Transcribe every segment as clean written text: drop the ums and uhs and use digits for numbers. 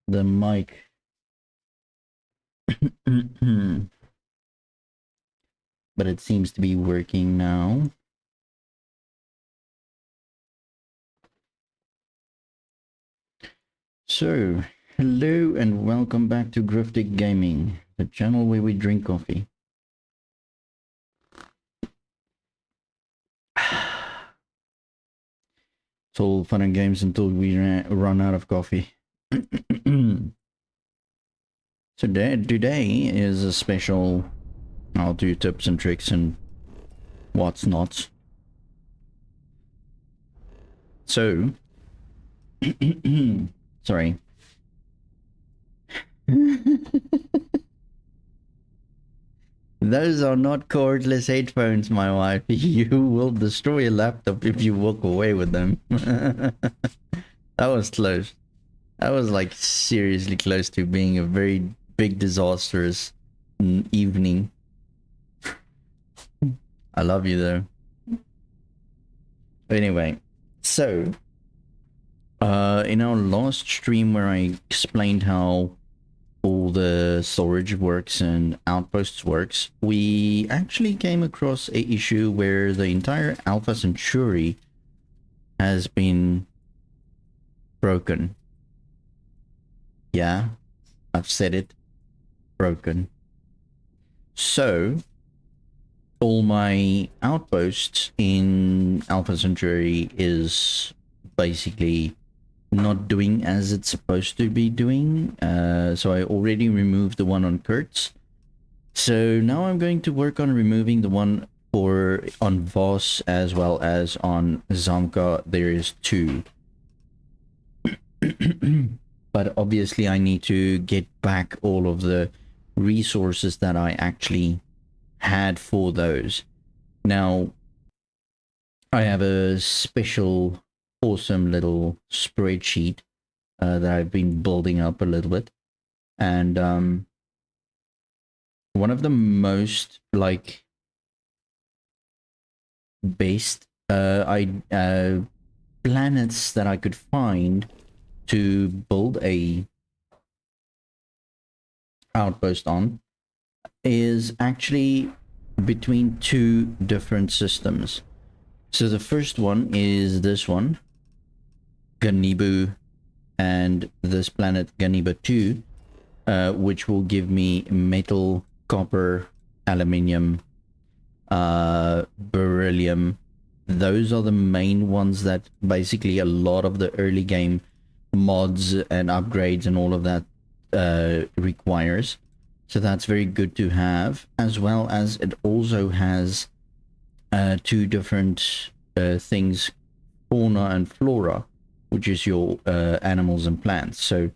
the mic. But it seems to be working now. So, hello and welcome back to Griftic Gaming, the channel where we drink coffee. It's all fun and games until we run out of coffee. So today is a special. I'll do tips and tricks and what's not. So, sorry. Those are not cordless headphones, my wife. You will destroy a laptop if you walk away with them. That was close. That was like seriously close to being a very big disastrous evening. I love you though. Anyway, so in our last stream where I explained how all the storage works and outposts works, we actually came across a issue where the entire Alpha Centauri has been broken. Yeah, I've said it. Broken. So, all my outposts in Alpha Centauri is basically not doing as it's supposed to be doing. So I already removed the one on Kurtz. So now I'm going to work on removing the one on Voss as well as on Zamka. There is two. But obviously I need to get back all of the resources that I actually had for those. Now, I have a special awesome little spreadsheet that I've been building up a little bit. And one of the most like best planets that I could find to build a outpost on is actually between two different systems. So the first one is this one, Ganibu, and this planet Ganiba 2, which will give me metal, copper, aluminium, beryllium. Those are the main ones that basically a lot of the early game mods and upgrades and all of that requires. So that's very good to have, as well as it also has two different things, fauna and flora, which is your animals and plants. So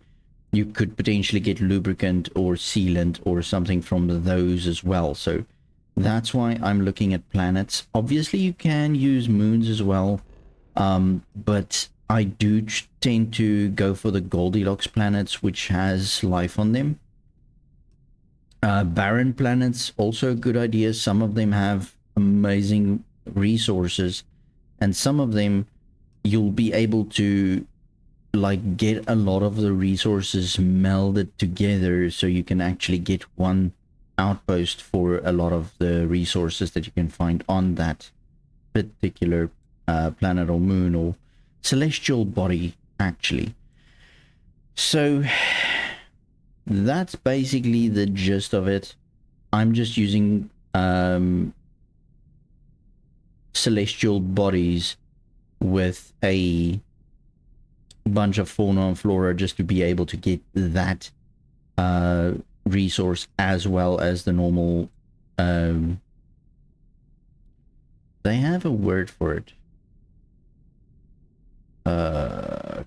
you could potentially get lubricant or sealant or something from those as well. So that's why I'm looking at planets. Obviously you can use moons as well, but I do tend to go for the Goldilocks planets, which has life on them. Barren planets, also a good idea. Some of them have amazing resources, and some of them you'll be able to like get a lot of the resources melded together, so you can actually get one outpost for a lot of the resources that you can find on that particular planet or moon or celestial body actually. So that's basically the gist of it. I'm just using celestial bodies with a bunch of fauna and flora just to be able to get that resource as well as the normal they have a word for it.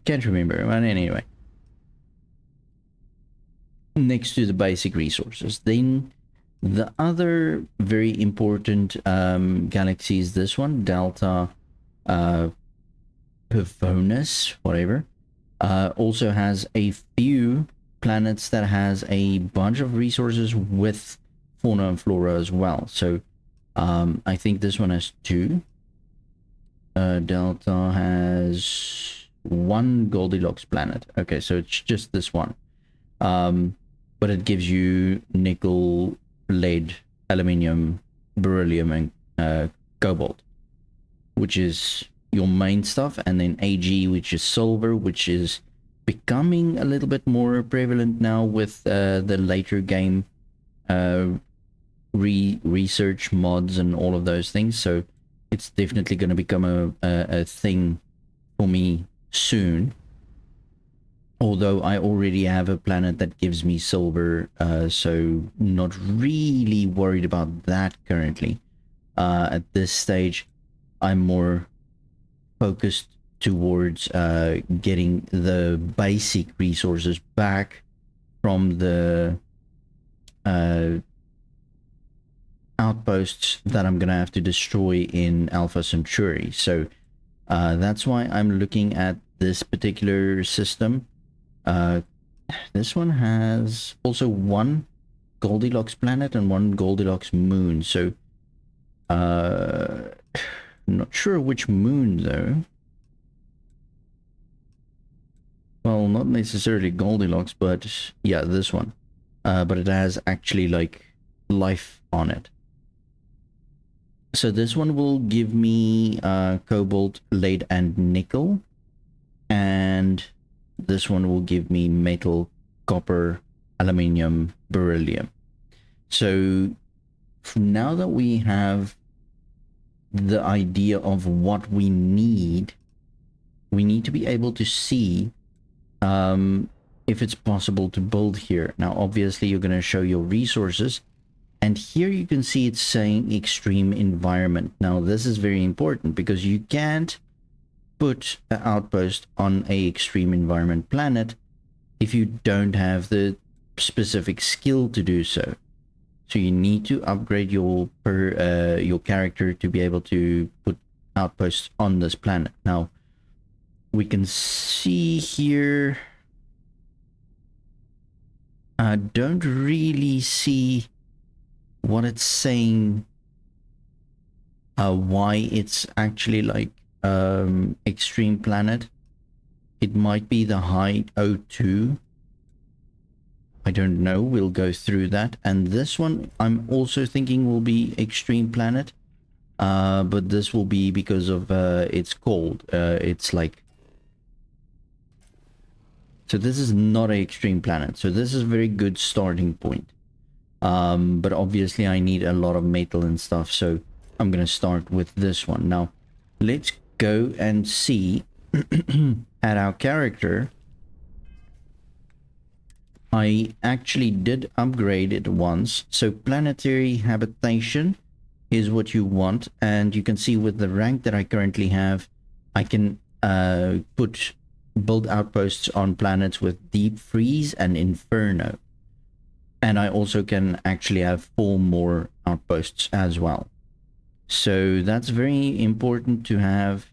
Can't remember, but anyway, next to the basic resources. Then the other very important galaxy is this one, Delta Pavonis, whatever. Also has a few planets that has a bunch of resources with fauna and flora as well. So I think this one has two. Delta has one Goldilocks planet. Okay, so it's just this one. But it gives you nickel, lead, aluminium, beryllium, and cobalt, which is your main stuff, and then Ag, which is silver, which is becoming a little bit more prevalent now with the later game uh, research mods and all of those things. So it's definitely going to become a thing for me soon. Although I already have a planet that gives me silver, so not really worried about that currently. At this stage, I'm more focused towards getting the basic resources back from the outposts that I'm going to have to destroy in Alpha Centauri. So that's why I'm looking at this particular system. This one has also one Goldilocks planet and one Goldilocks moon. So not sure which moon though. Well, not necessarily Goldilocks, but yeah, this one. But it has actually like life on it. So this one will give me cobalt, lead, and nickel. And this one will give me metal, copper, aluminium, beryllium. So now that we have the idea of what we need to be able to see if it's possible to build here. Now, obviously, you're going to show your resources. And here you can see it's saying extreme environment. Now, this is very important because you can't put an outpost on a extreme environment planet if you don't have the specific skill to do so. So you need to upgrade your character to be able to put outposts on this planet. Now, we can see here, I don't really see what it's saying, why it's actually like extreme planet. It might be the height O2. I don't know. We'll go through that. And this one I'm also thinking will be extreme planet. But this will be because of it's cold. It's like, so this is not an extreme planet. So this is a very good starting point. But obviously I need a lot of metal and stuff, so I'm gonna start with this one. Now let's go and see at our character. I actually did upgrade it once. So planetary habitation is what you want, and you can see with the rank that I currently have, I can build outposts on planets with deep freeze and inferno. And I also can actually have 4 more outposts as well. So that's very important to have.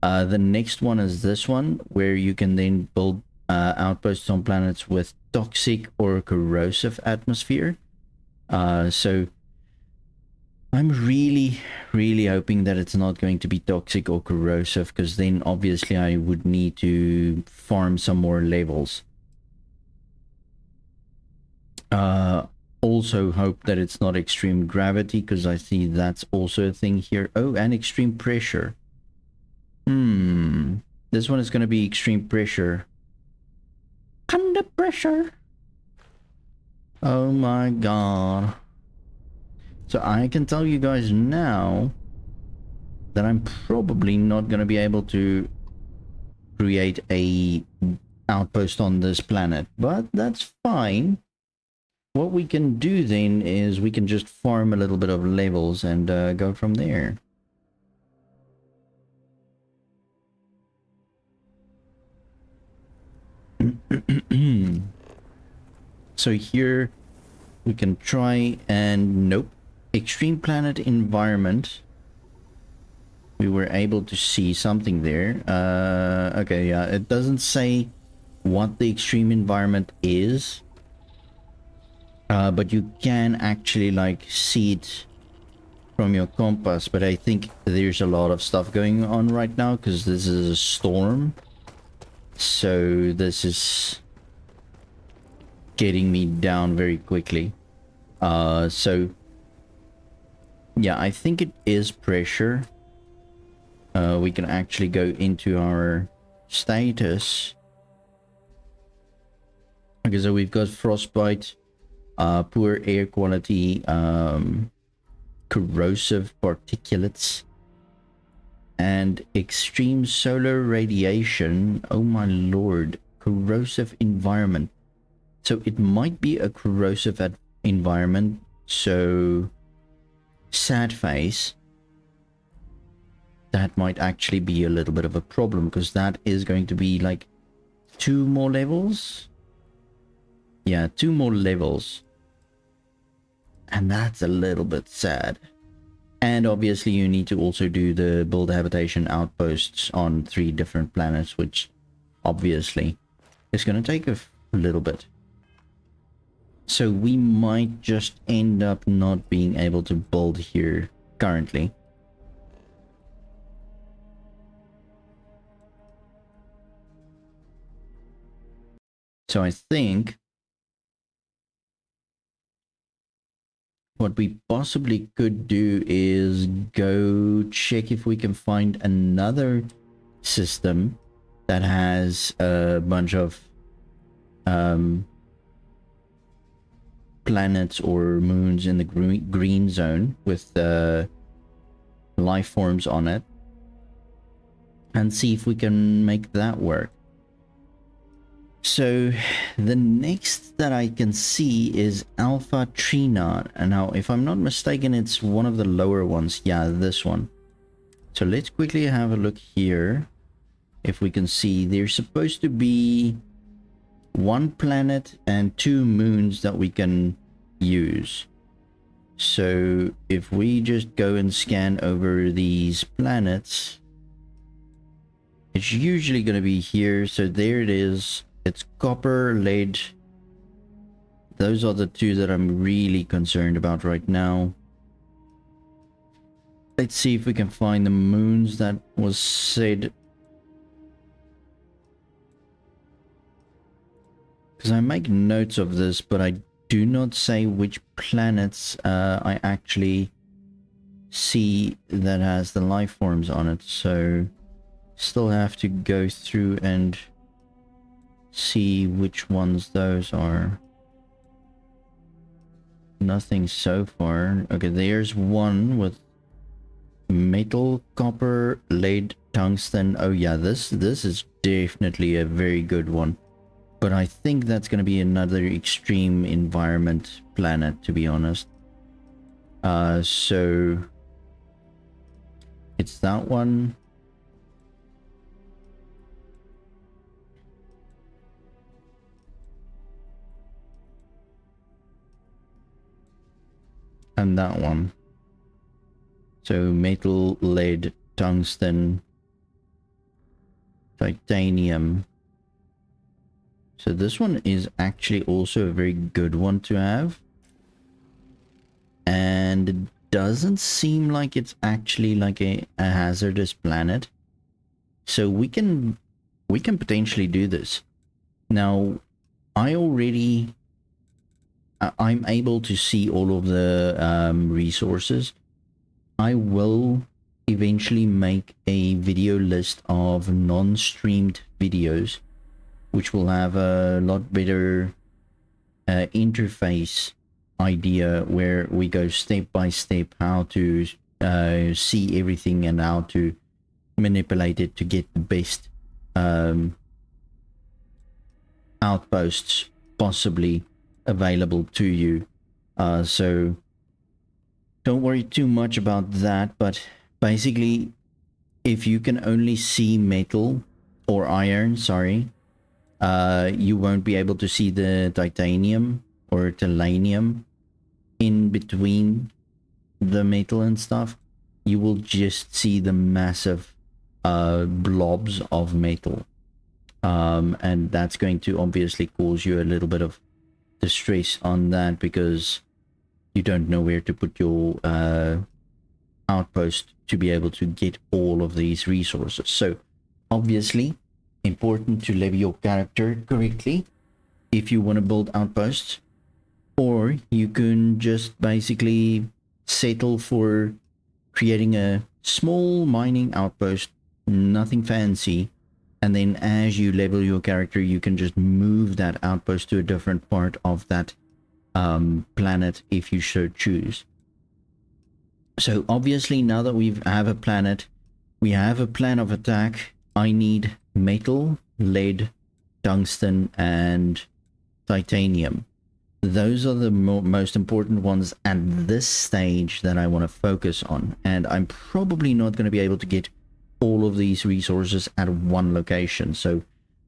The next one is this one, where you can then build outposts on planets with toxic or corrosive atmosphere. So I'm really, really hoping that it's not going to be toxic or corrosive, because then obviously I would need to farm some more levels. Also hope that it's not extreme gravity, because I see that's also a thing here. Oh, and extreme pressure. This one is going to be extreme pressure. Under pressure. Oh my god. So I can tell you guys now that I'm probably not going to be able to create a outpost on this planet, but that's fine. What we can do then is we can just farm a little bit of levels and go from there. So here we can try and nope. Extreme planet environment. We were able to see something there. Okay, yeah, it doesn't say what the extreme environment is. But you can actually like see it from your compass, but I think there's a lot of stuff going on right now because this is a storm. So this is getting me down very quickly. So yeah, I think it is pressure. We can actually go into our status. Okay, so we've got frostbite, poor air quality, corrosive particulates, and extreme solar radiation. Oh my lord, corrosive environment. So it might be a corrosive environment. So sad face, that might actually be a little bit of a problem, because that is going to be like 2 more levels. Yeah, 2 more levels. And that's a little bit sad. And obviously you need to also do the build habitation outposts on 3 different planets, which obviously is going to take a little bit. So we might just end up not being able to build here currently. So I think what we possibly could do is go check if we can find another system that has a bunch of planets or moons in the green zone with life forms on it, and see if we can make that work. So the next that I can see is Alpha Trina, and now if I'm not mistaken it's one of the lower ones. Yeah, this one. So let's quickly have a look here. If we can see, there's supposed to be 1 planet and 2 moons that we can use. So if we just go and scan over these planets, it's usually going to be here. So there it is. It's copper, lead. Those are the 2 that I'm really concerned about right now. Let's see if we can find the moons that was said. Because I make notes of this, but I do not say which planets I actually see that has the life forms on it. So still have to go through and see which ones those are. Nothing so far. Okay, there's one with metal, copper, lead, tungsten. Oh yeah, this is definitely a very good one. But I think that's going to be another extreme environment planet, to be honest. So it's that one. And that one. So metal, lead, tungsten, titanium. So this one is actually also a very good one to have. And it doesn't seem like it's actually like a hazardous planet. So we can potentially do this. Now, I'm able to see all of the resources. I will eventually make a video list of non-streamed videos, which will have a lot better interface idea, where we go step by step how to see everything and how to manipulate it to get the best outposts possibly available to you. So don't worry too much about that, but basically if you can only see metal or iron, sorry, you won't be able to see the titanium or tellurium in between the metal and stuff. You will just see the massive blobs of metal, and that's going to obviously cause you a little bit of distress on that, because you don't know where to put your outpost to be able to get all of these resources. So obviously important to level your character correctly. if you want to build outposts, or you can just basically settle for creating a small mining outpost, nothing fancy, and then as you level your character, you can just move that outpost to a different part of that planet if you so choose. So obviously, now that we have a planet, we have a plan of attack. I need metal, lead, tungsten, and titanium. Those are the most important ones at this stage that I want to focus on. And I'm probably not going to be able to get all of these resources at one location. So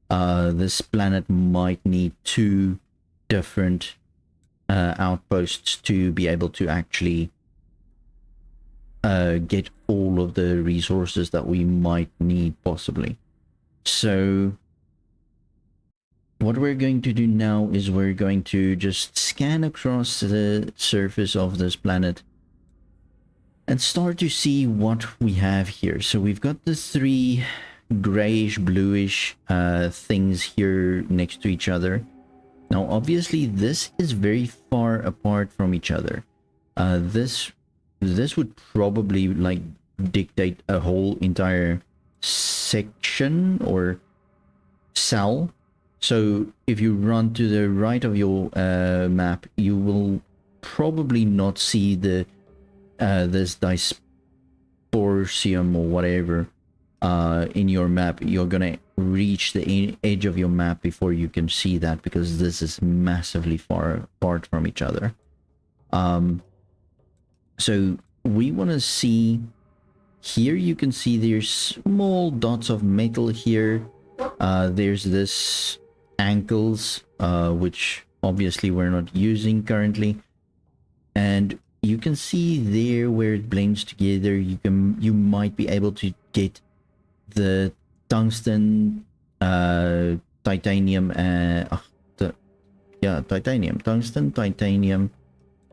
this planet might need 2 different outposts to be able to actually get all of the resources that we might need possibly. So what we're going to do now is we're going to just scan across the surface of this planet and start to see what we have here. So we've got the 3 grayish bluish things here next to each other. Now obviously this is very far apart from each other. This would probably like dictate a whole entire section or cell. So if you run to the right of your map, you will probably not see the this dysprosium or whatever in your map. You're gonna reach the edge of your map before you can see that, because this is massively far apart from each other. So we want to see here, you can see there's small dots of metal here. There's this ankles, which obviously we're not using currently, and you can see there where it blends together. You might be able to get the tungsten, titanium, tungsten, titanium,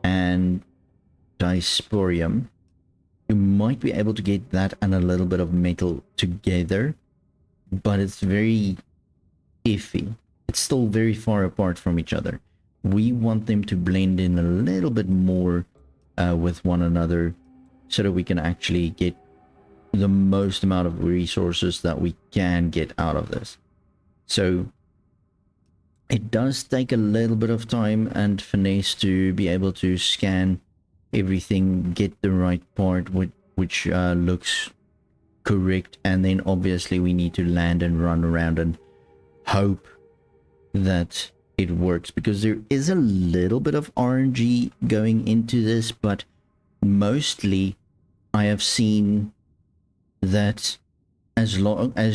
and dysprosium. You might be able to get that and a little bit of metal together, but it's very iffy. It's still very far apart from each other. We want them to blend in a little bit more with one another, so that we can actually get the most amount of resources that we can get out of this. So it does take a little bit of time and finesse to be able to scan everything, get the right part which looks correct, and then obviously we need to land and run around and hope that it works, because there is a little bit of RNG going into this, but mostly I have seen that as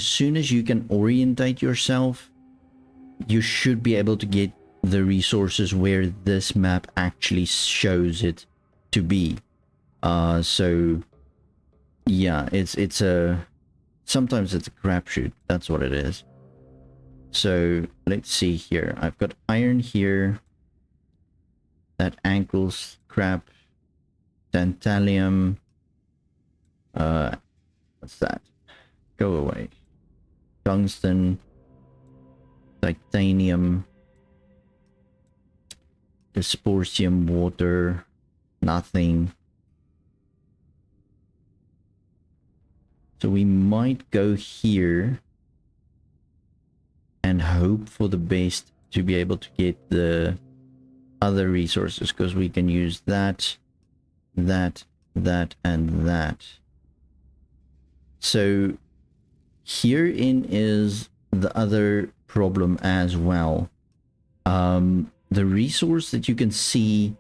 soon as you can orientate yourself, you should be able to get the resources where this map actually shows it to be. So yeah, it's a sometimes it's a crapshoot. That's what it is. So let's see here. I've got iron here. That ankles crap. Tantalum. What's that? Go away. Tungsten. Titanium. Dysprosium, water. Nothing. So we might go here and hope for the best to be able to get the other resources, because we can use that, that, and that. So herein is the other problem as well. The resource that you can see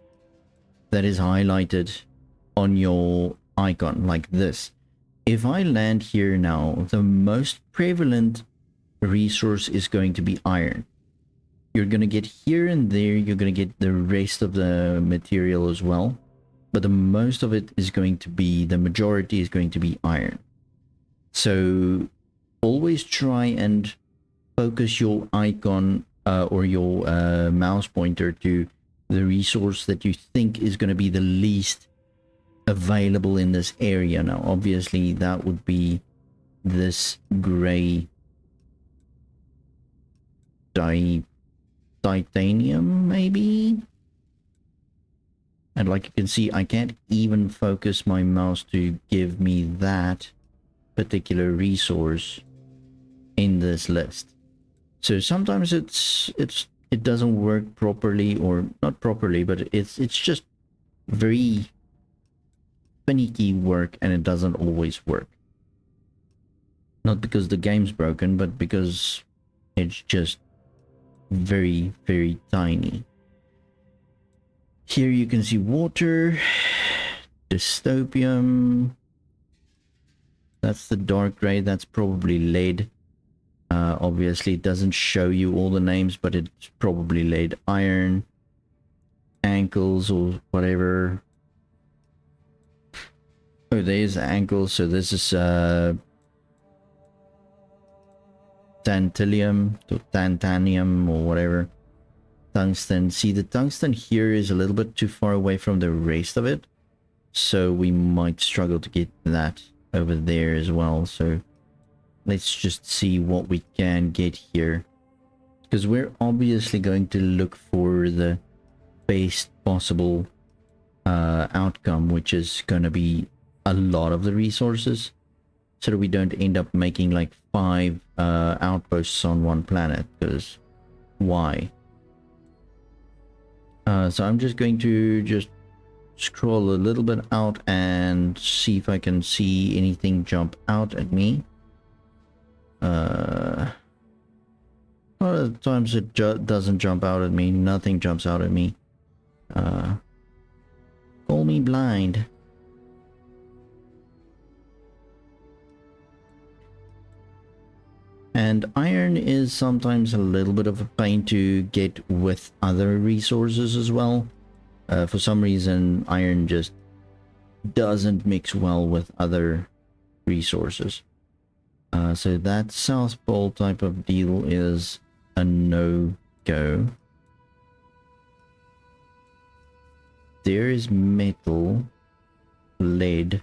that is highlighted on your icon like this. If I land here now, the most prevalent resource is going to be iron. You're going to get here and there, you're going to get the rest of the material as well, but the most of it is going to be, the majority is going to be iron. So always try and focus your icon or your mouse pointer to the resource that you think is going to be the least available in this area. Now obviously that would be this gray titanium, maybe? And like you can see, I can't even focus my mouse to give me that particular resource in this list. So sometimes it doesn't work properly, or not properly, but it's just very finicky work, and it doesn't always work. Not because the game's broken, but because it's just very, very tiny. Here you can see water, dystopium. That's the dark gray. That's probably lead. Obviously, it doesn't show you all the names, but it's probably lead. Iron, ankles, or whatever. Oh, there's ankles. So this is tantalium, or tantanium, or whatever. Tungsten. See, the tungsten here is a little bit too far away from the rest of it, so we might struggle to get that over there as well. So let's just see what we can get here, because we're obviously going to look for the best possible outcome, which is going to be a lot of the resources, so that we don't end up making like 5 outposts on one planet, because why? So I'm just going to just scroll a little bit out and see if I can see anything jump out at me. A lot of the times it doesn't jump out at me. Nothing jumps out at me. Call me blind. And iron is sometimes a little bit of a pain to get with other resources as well. For some reason, iron just doesn't mix well with other resources. So that South Pole type of deal is a no-go. There is metal, lead,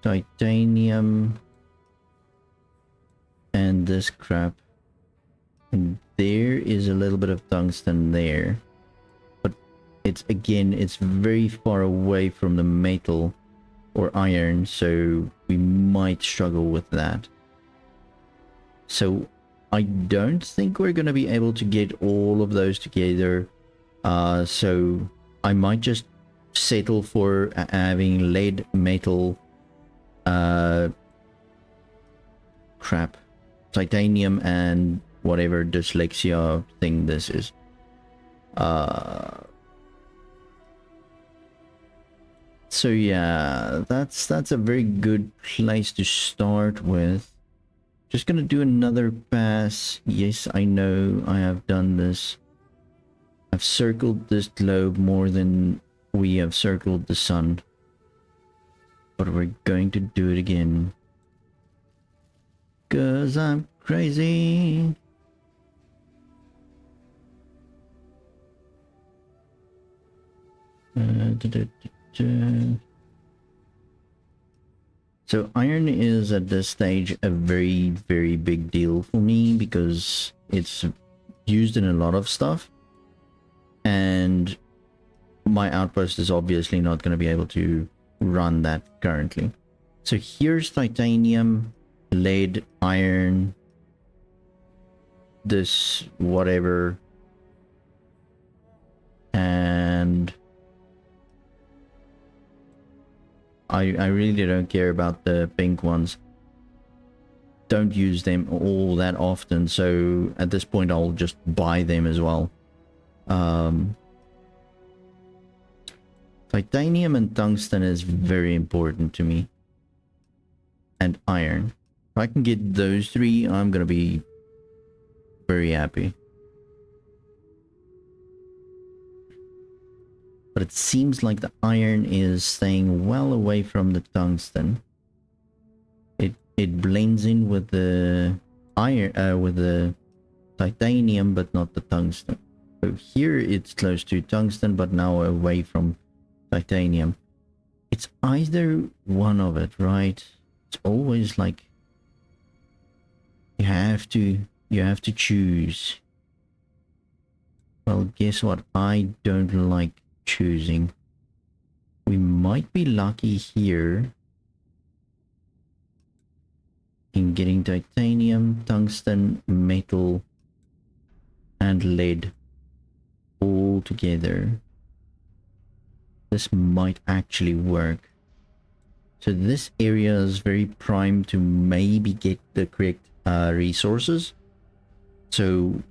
titanium, and this crap. And there is a little bit of tungsten there, but it's very far away from the metal or iron, so we might struggle with that. So I don't think we're going to be able to get all of those together, so I might just settle for having lead, metal, titanium, and whatever dyslexia thing this is. So yeah, that's a very good place to start with. Just gonna do another pass. Yes, I know I have done this. I've circled this globe more than we have circled the sun. But we're going to do it again. 'Cause I'm crazy. So iron is at this stage a very, very big deal for me, because it's used in a lot of stuff, and my outpost is obviously not going to be able to run that currently. So here's titanium, lead, iron, this whatever, and I really don't care about the pink ones. Don't use them all that often, so at this point I'll just buy them as well. Titanium and tungsten is very important to me. And iron. If I can get those 3, I'm gonna be very happy. But it seems like the iron is staying well away from the tungsten. It blends in with the iron, with the titanium, but not the tungsten. So here it's close to tungsten, but now away from titanium. It's either one of it, right? It's always like You have to choose. Well, guess what? I don't like choosing. We might be lucky here in getting titanium, tungsten, metal, and lead all together. This might actually work. So this area is very prime to maybe get the correct resources. So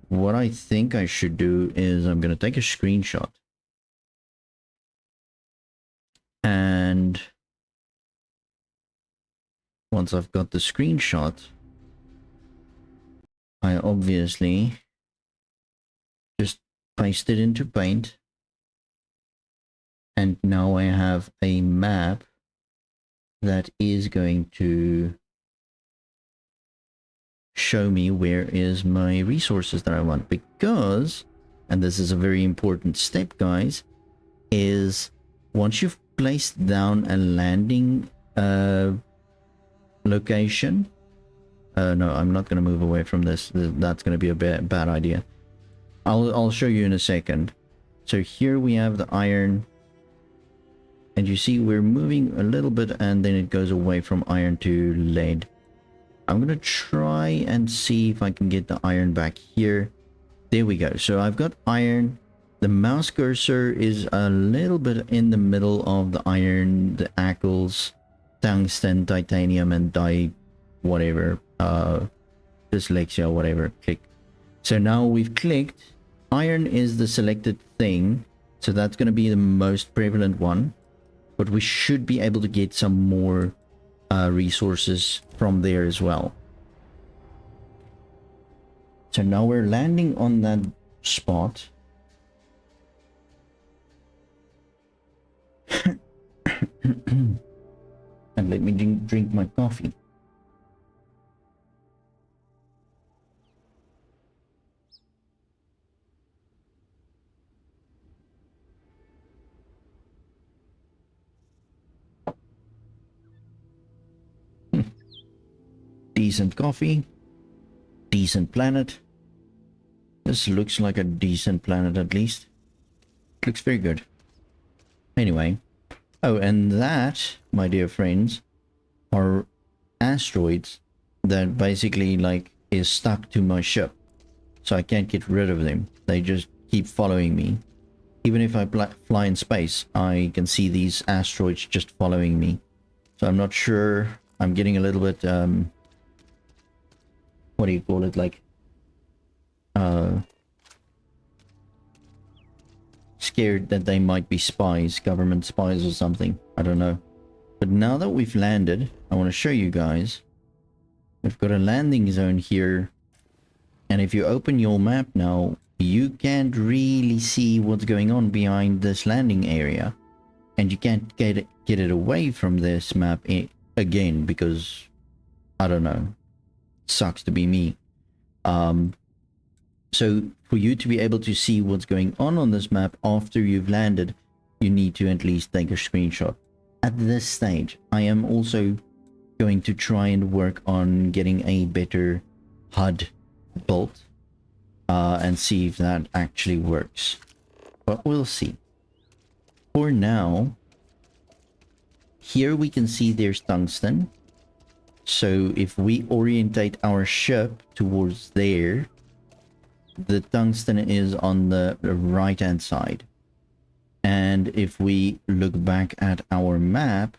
what I think I should do is I'm going to take a screenshot. And once I've got the screenshot, I obviously just paste it into Paint. And now I have a map that is going to show me where is my resources that I want. Because, and this is a very important step, guys, is once you've placed down a landing location, no, I'm not going to move away from this. That's going to be a bad idea. I'll show you in a second. So here we have the iron, and you see we're moving a little bit, and then it goes away from iron to lead. I'm gonna try and see if I can get the iron back here. There we go. So I've got iron. The mouse cursor is a little bit in the middle of the iron, the accles, tungsten, titanium, and whatever, dyslexia, whatever. Click. So now we've clicked. Iron is the selected thing, so that's going to be the most prevalent one, but we should be able to get some more resources from there as well. So now we're landing on that spot. And let me drink my coffee. Decent coffee, decent planet. This looks like a decent planet, at least. Looks very good. Anyway. Oh, and that, my dear friends, are asteroids that basically, like, is stuck to my ship. So I can't get rid of them. They just keep following me. Even if I fly in space, I can see these asteroids just following me. So I'm not sure. I'm getting a little bit, what do you call it, like scared that they might be spies, government spies or something. I don't know. But now that we've landed, I want to show you guys. We've got a landing zone here, and if you open your map now, you can't really see what's going on behind this landing area, and you can't get it away from this map again, because I don't know, sucks to be me. So for you to be able to see what's going on this map after you've landed, you need to at least take a screenshot. At this stage, I am also going to try and work on getting a better HUD built and see if that actually works. But we'll see. For now, here we can see there's tungsten. So if we orientate our ship towards there, the tungsten is on the right hand side. And if we look back at our map,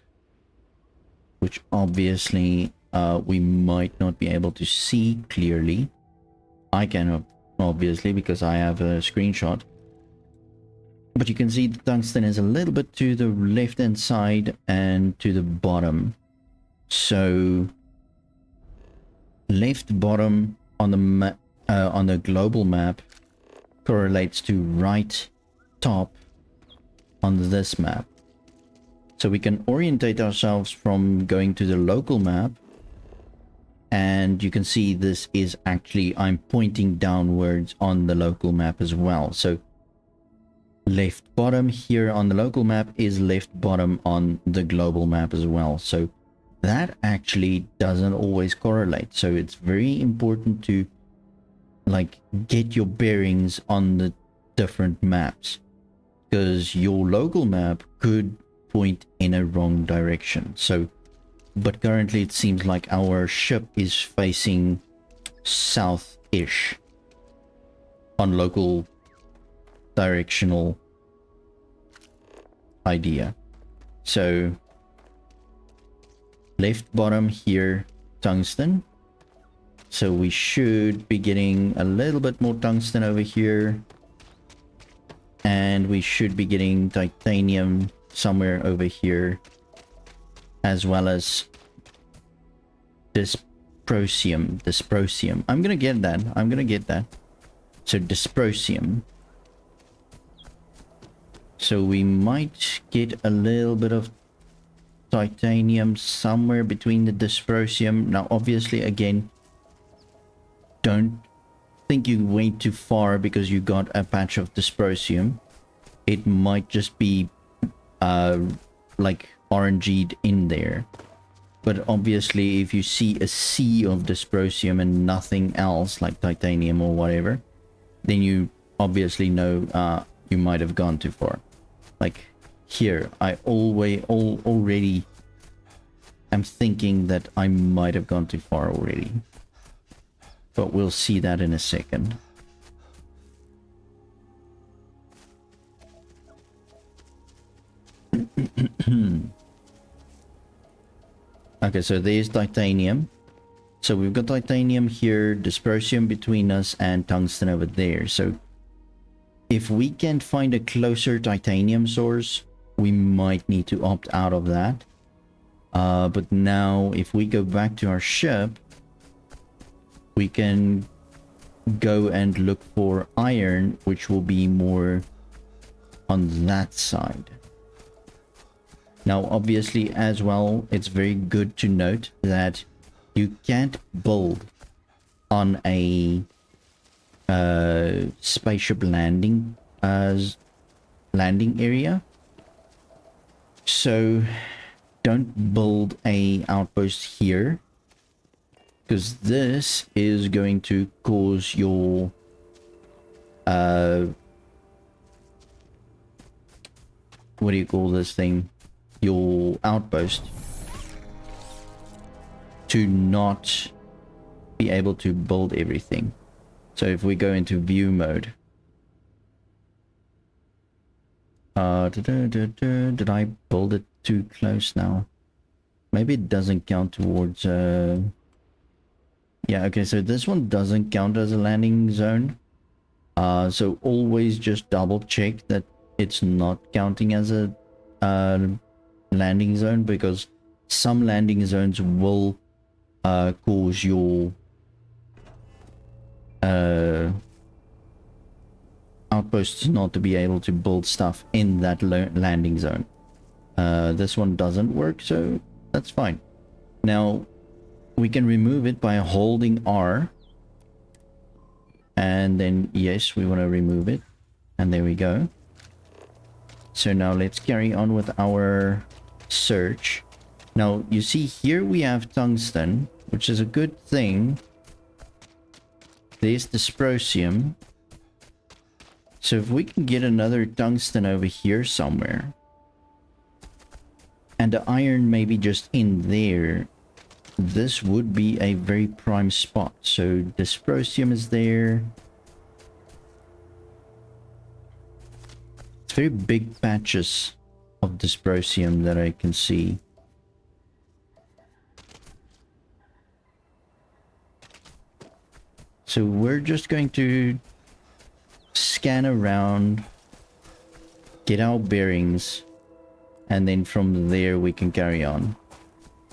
which obviously we might not be able to see clearly, I cannot obviously because I have a screenshot, but you can see the tungsten is a little bit to the left hand side and to the bottom. So left bottom on the global map correlates to right top on this map. So we can orientate ourselves from going to the local map, and you can see this is actually, I'm pointing downwards on the local map as well. So left bottom here on the local map is left bottom on the global map as well. So that actually doesn't always correlate. So it's very important to like get your bearings on the different maps, because your local map could point in a wrong direction. So, but currently it seems like our ship is facing south-ish on local directional idea. So left bottom here, tungsten. So we should be getting a little bit more tungsten over here. And we should be getting titanium somewhere over here. As well as dysprosium. I'm gonna get that. So dysprosium. So we might get a little bit of titanium somewhere between the dysprosium. Now obviously again, don't think you went too far because you got a patch of dysprosium. It might just be like RNG'd in there. But obviously if you see a sea of dysprosium and nothing else like titanium or whatever, then you obviously know you might have gone too far. Like here, I already am thinking that I might have gone too far already. But we'll see that in a second. Okay, so there's titanium. So we've got titanium here, dysprosium between us, and tungsten over there. So if we can't find a closer titanium source, we might need to opt out of that. But now if we go back to our ship, we can go and look for iron, which will be more on that side. Now obviously as well, it's very good to note that you can't build on a spaceship landing area. So don't build a outpost here, because this is going to cause your what do you call this thing, your outpost, to not be able to build everything. So if we go into view mode, did I build it too close now? Maybe it doesn't count towards yeah, okay, so this one doesn't count as a landing zone. So always just double check that it's not counting as a landing zone, because some landing zones will cause your outposts not to be able to build stuff in that landing zone. This one doesn't work, so that's fine. Now we can remove it by holding R, and then yes, we want to remove it, and there we go. So now let's carry on with our search. Now you see here we have tungsten, which is a good thing. There's dysprosium. So if we can get another tungsten over here somewhere, and the iron maybe just in there, this would be a very prime spot. So dysprosium is there. It's very big patches of dysprosium that I can see. So we're just going to scan around, get our bearings, and then from there we can carry on.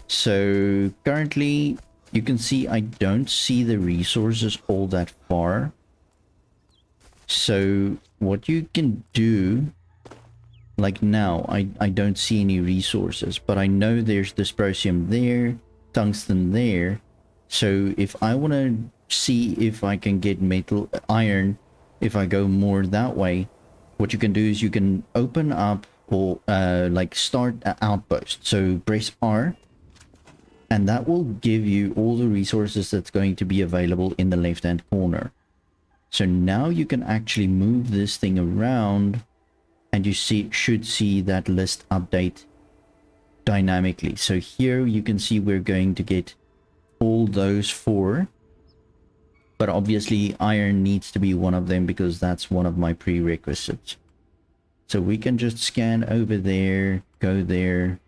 So currently you can see I don't see the resources all that far. So what you can do, like now, I don't see any resources, but I know there's dysprosium there, tungsten there. So if I want to see if I can get iron, if I go more that way, what you can do is you can open up or like start an outpost. So press R, And that will give you all the resources that's going to be available in the left hand corner. So now you can actually move this thing around and you should see that list update dynamically. So here you can see we're going to get all those 4, but obviously iron needs to be one of them because that's one of my prerequisites. So we can just scan over there, go there.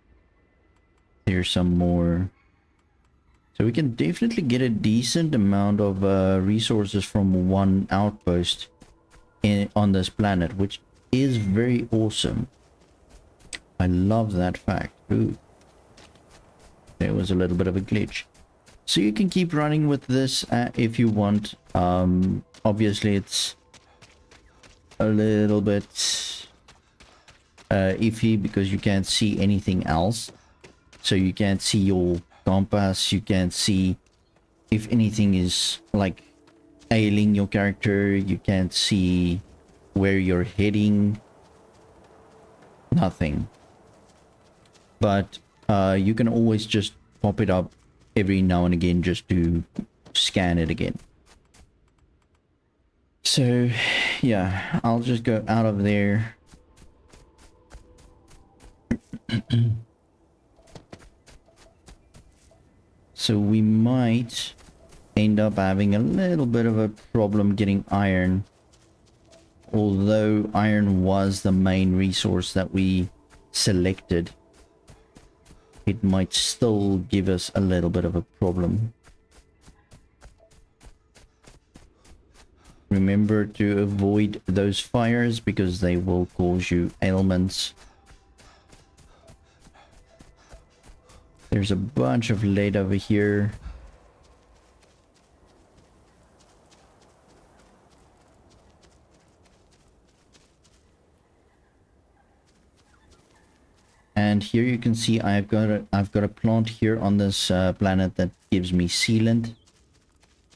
There's some more. So we can definitely get a decent amount of resources from one outpost on this planet, which is very awesome. I love that fact. Ooh. There was a little bit of a glitch. So you can keep running with this if you want. Obviously, it's a little bit iffy because you can't see anything else. So you can't see your compass, you can't see if anything is like ailing your character, you can't see where you're heading, nothing. But you can always just pop it up every now and again just to scan it again. So yeah, I'll just go out of there. So we might end up having a little bit of a problem getting iron. Although iron was the main resource that we selected, it might still give us a little bit of a problem. Remember to avoid those fires because they will cause you ailments. There's a bunch of lead over here. And here you can see I've got a plant here on this planet that gives me sealant.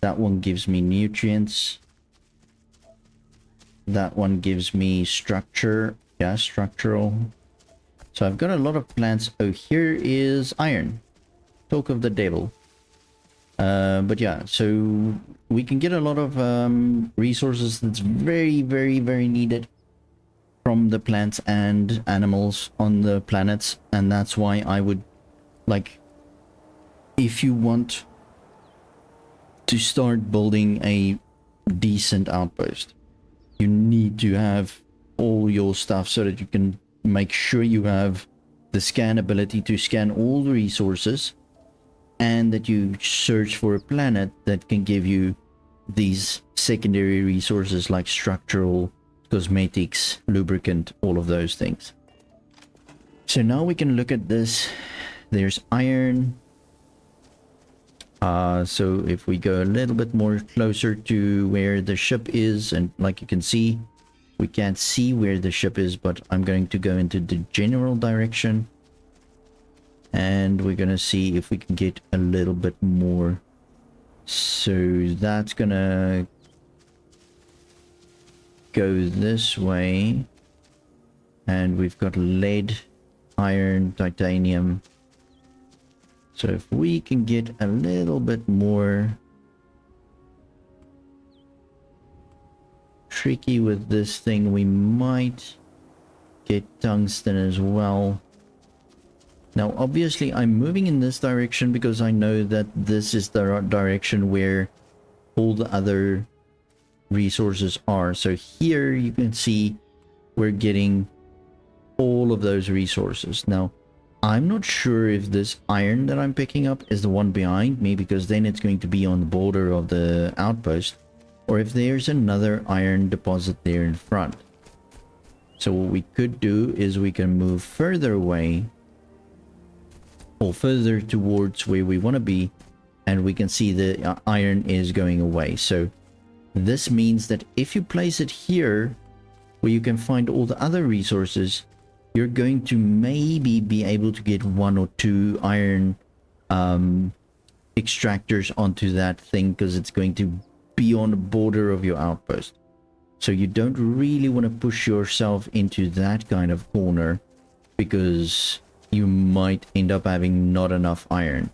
That one gives me nutrients. That one gives me structure. Yeah, structural. So I've got a lot of plants. Oh, here is iron. Talk of the devil. But yeah, so we can get a lot of resources that's very, very, very needed from the plants and animals on the planets. And that's why I would like, if you want to start building a decent outpost, you need to have all your stuff so that you can make sure you have the scan ability to scan all the resources, and that you search for a planet that can give you these secondary resources like structural, cosmetics, lubricant, all of those things. So now we can look at this. There's iron. So if we go a little bit more closer to where the ship is, and like you can see, we can't see where the ship is, but I'm going to go into the general direction. And we're going to see if we can get a little bit more. So that's going to go this way. And we've got lead, iron, titanium. So if we can get a little bit more tricky with this thing, we might get tungsten as well. Now obviously I'm moving in this direction because I know that this is the direction where all the other resources are. So here you can see we're getting all of those resources. Now I'm not sure if this iron that I'm picking up is the one behind me, because then it's going to be on the border of the outpost, or if there's another iron deposit there in front. So what we could do is we can move further away, or further towards where we want to be, and we can see the iron is going away. So this means that if you place it here where you can find all the other resources, you're going to maybe be able to get 1 or 2 iron extractors onto that thing, because it's going to be on the border of your outpost. So you don't really want to push yourself into that kind of corner, because you might end up having not enough iron.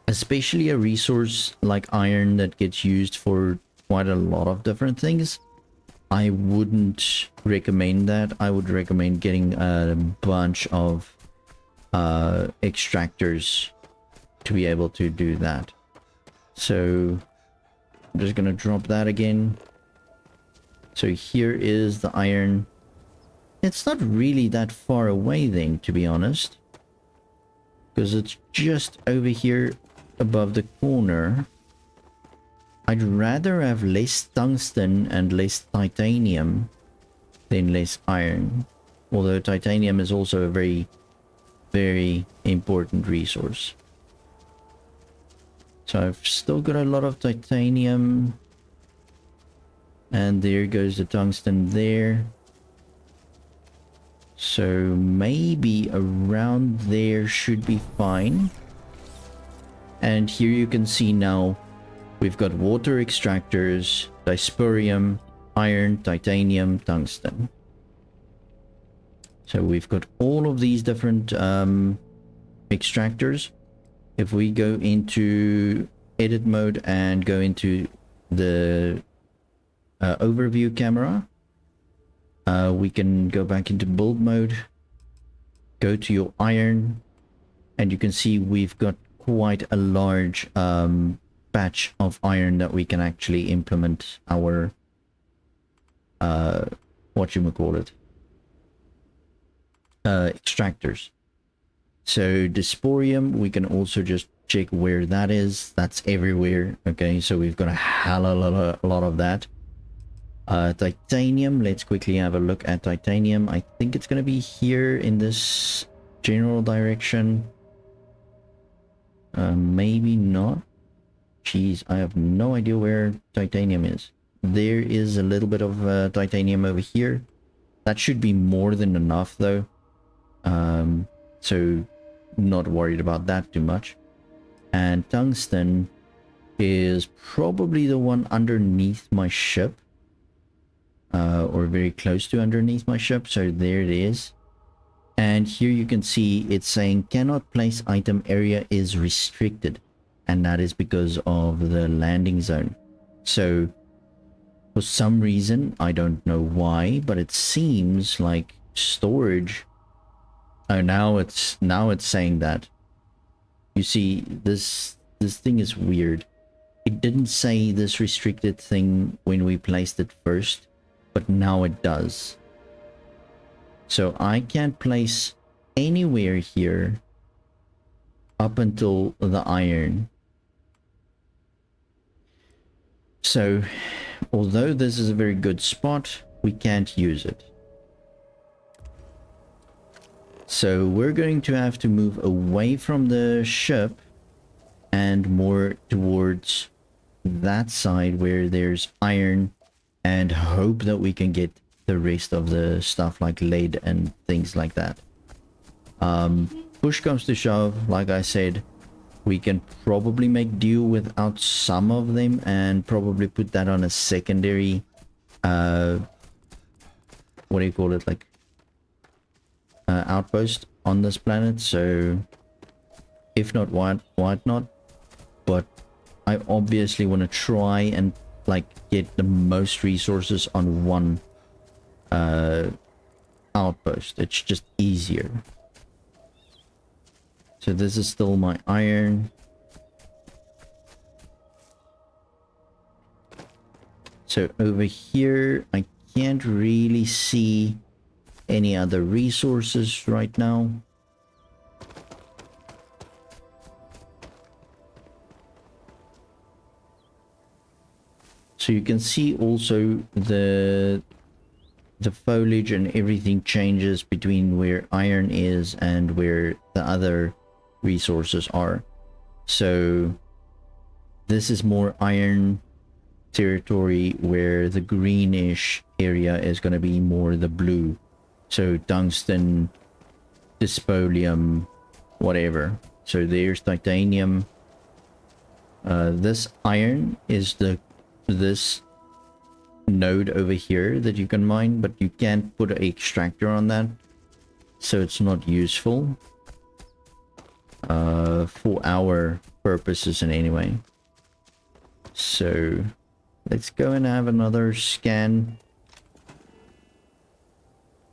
Especially a resource like iron that gets used for quite a lot of different things. I wouldn't recommend that. I would recommend getting a bunch of extractors to be able to do that. So I'm just gonna drop that again. So here is the iron. It's not really that far away then, to be honest, because it's just over here above the corner. I'd rather have less tungsten and less titanium than less iron. Although titanium is also a very, very important resource. So I've still got a lot of titanium. And there goes the tungsten there. So maybe around there should be fine. And here you can see now we've got water extractors, dysprosium, iron, titanium, tungsten. So we've got all of these different extractors. If we go into edit mode and go into the overview camera, we can go back into build mode, go to your iron, and you can see we've got quite a large patch of iron that we can actually implement our extractors. So dysporium, we can also just check where that is. That's everywhere. Okay, so we've got a hell of a lot of that. Titanium, let's quickly have a look at titanium. I think it's going to be here in this general direction. Maybe not. Jeez, I have no idea where titanium is. There is a little bit of titanium over here. That should be more than enough though. So not worried about that too much. And tungsten is probably the one underneath my ship. Or very close to underneath my ship. So there it is. And here you can see it's saying cannot place item, area is restricted. And that is because of the landing zone. So for some reason, I don't know why, but it seems like storage. Oh, now it's saying that. You see, this thing is weird. It didn't say this restricted thing when we placed it first, but now it does. So I can't place anywhere here up until the iron. So although this is a very good spot, we can't use it. So we're going to have to move away from the ship and more towards that side where there's iron, and hope that we can get the rest of the stuff like lead and things like that. Push comes to shove, like I said, we can probably make do without some of them and probably put that on a secondary what do you call it, like outpost on this planet. So if not, why not? But I obviously want to try and like get the most resources on one outpost. It's just easier. So this is still my iron. So over here I can't really see any other resources right now. So you can see also the foliage and everything changes between where iron is and where the other resources are. So this is more iron territory, where the greenish area is going to be more the blue. So tungsten, dysprosium, whatever. So there's titanium. This iron is this node over here that you can mine, but you can't put an extractor on that, so it's not useful. for our purposes in any way. So let's go and have another scan.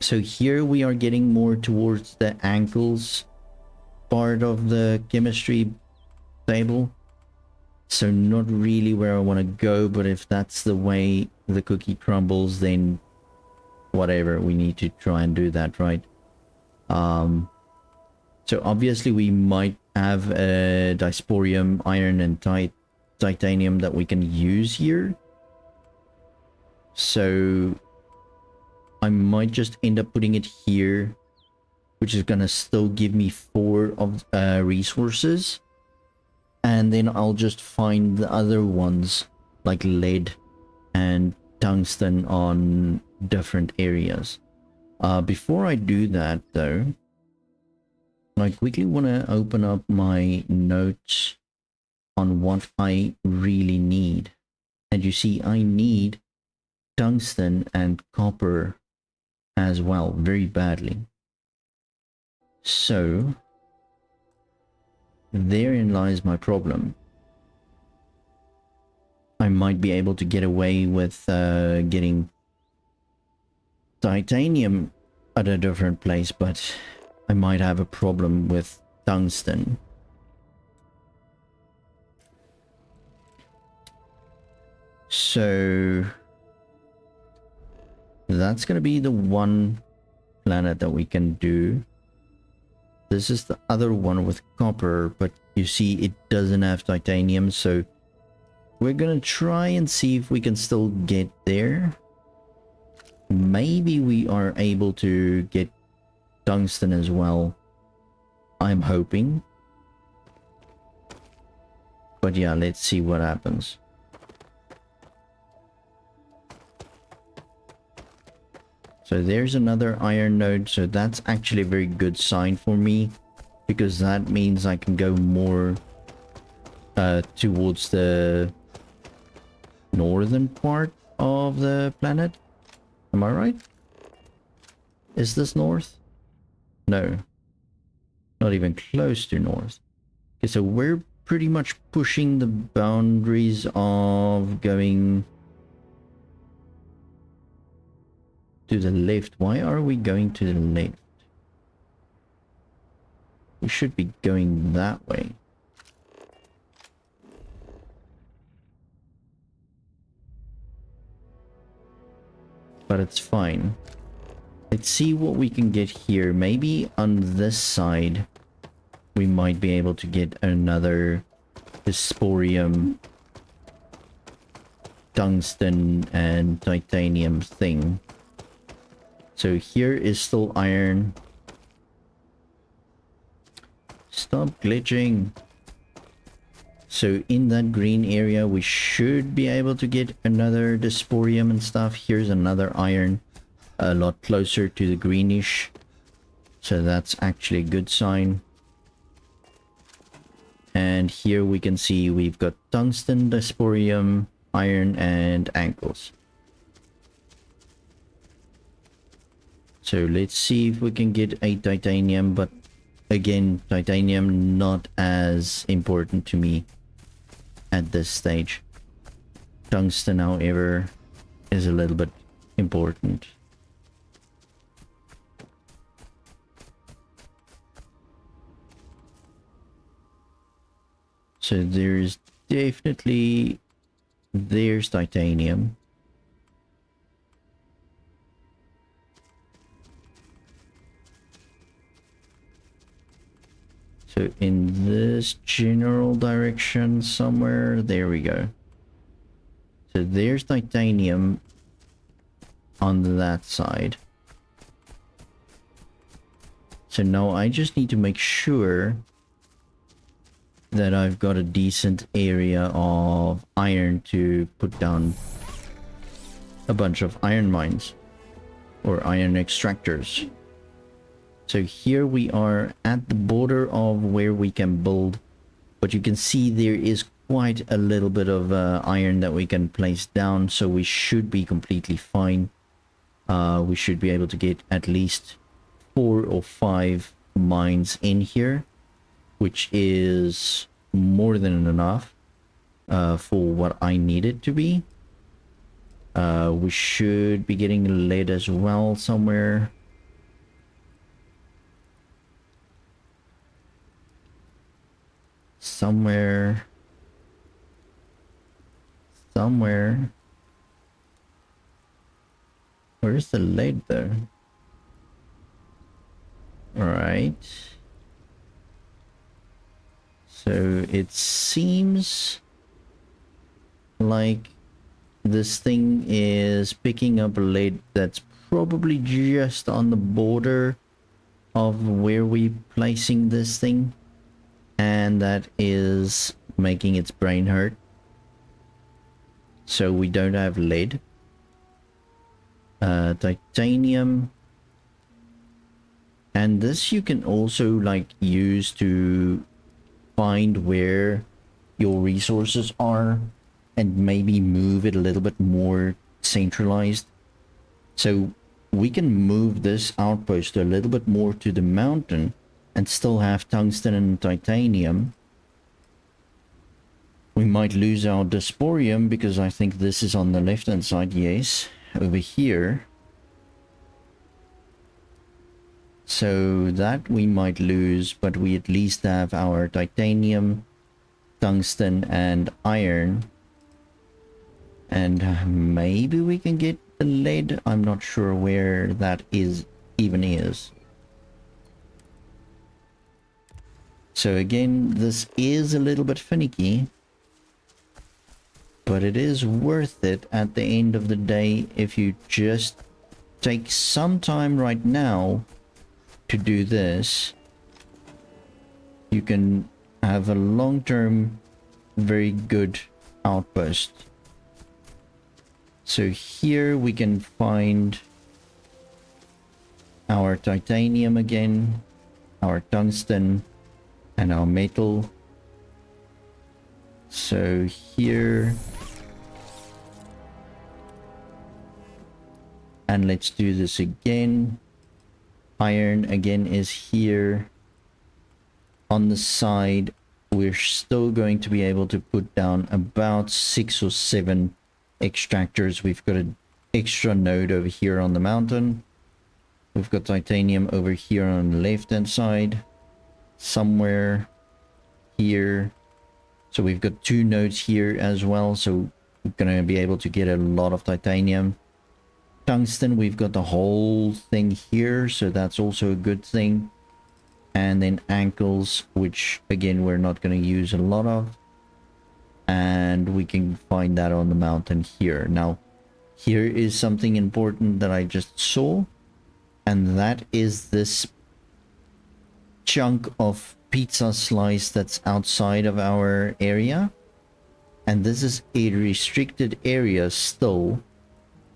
So here we are getting more towards the ankles part of the chemistry table. So not really where I want to go, but if that's the way the cookie crumbles, then whatever, we need to try and do that, right? So obviously we might have a dysporium, iron, and titanium that we can use here. So I might just end up putting it here, which is gonna still give me 4 of resources. And then I'll just find the other ones like lead and tungsten on different areas. Before I do that though, I quickly want to open up my notes on what I really need. And you see, I need tungsten and copper as well, very badly. So therein lies my problem. I might be able to get away with getting titanium at a different place, but I might have a problem with tungsten. So that's going to be the one planet that we can do. This is the other one with copper, but you see it doesn't have titanium, so we're going to try and see if we can still get there. Maybe we are able to get tungsten as well, I'm hoping. But yeah, let's see what happens. So there's another iron node, so that's actually a very good sign for me, because that means I can go more towards the northern part of the planet. Am I right? Is this north? No, not even close to north. Okay, so we're pretty much pushing the boundaries of going to the left. Why are we going to the left? We should be going that way. But it's fine. Let's see what we can get here. Maybe on this side we might be able to get another dysporium, tungsten, and titanium thing. So here is still iron. Stop glitching. So in that green area we should be able to get another dysporium and stuff. Here's another iron, a lot closer to the greenish, so that's actually a good sign. And here we can see we've got tungsten, dysporium, iron, and ankles. So let's see if we can get a titanium, but again, titanium not as important to me at this stage. Tungsten, however, is a little bit important. So there's definitely, there's titanium. So in this general direction somewhere, there we go. So there's titanium on that side. So now I just need to make sure that I've got a decent area of iron to put down a bunch of iron mines or iron extractors. So here we are at the border of where we can build, but you can see there is quite a little bit of iron that we can place down, so we should be completely fine. We should be able to get at least 4 or 5 mines in here. which is more than enough for what I need it to be. We should be getting lead as well somewhere. Somewhere. Where's the lead though? Alright. So it seems like this thing is picking up lead that's probably just on the border of where we're placing this thing. And that is making its brain hurt. So we don't have lead. Titanium. And this you can also like use to find where your resources are and maybe move it a little bit more centralized. So we can move this outpost a little bit more to the mountain and still have tungsten and titanium. We might lose our dysporium because I think this is on the left hand side. Yes, over here. So that we might lose, but we at least have our titanium, tungsten, and iron. And maybe we can get the lead. I'm not sure where that even is. So again, this is a little bit finicky, but it is worth it at the end of the day if you just take some time right now to do this. You can have a long-term, very good outpost. So here we can find our titanium again, our tungsten, and our metal. So here, and let's do this again. Iron again is here. On the side, we're still going to be able to put down about 6 or 7 extractors. We've got an extra node over here on the mountain. We've got titanium over here on the left hand side, somewhere here. So we've got 2 nodes here as well, so we're gonna be able to get a lot of titanium. Tungsten, we've got the whole thing here, so that's also a good thing. And then ankles, which again we're not going to use a lot of, and we can find that on the mountain here. Now here is something important that I just saw, and that is this chunk of pizza slice that's outside of our area, and this is a restricted area still.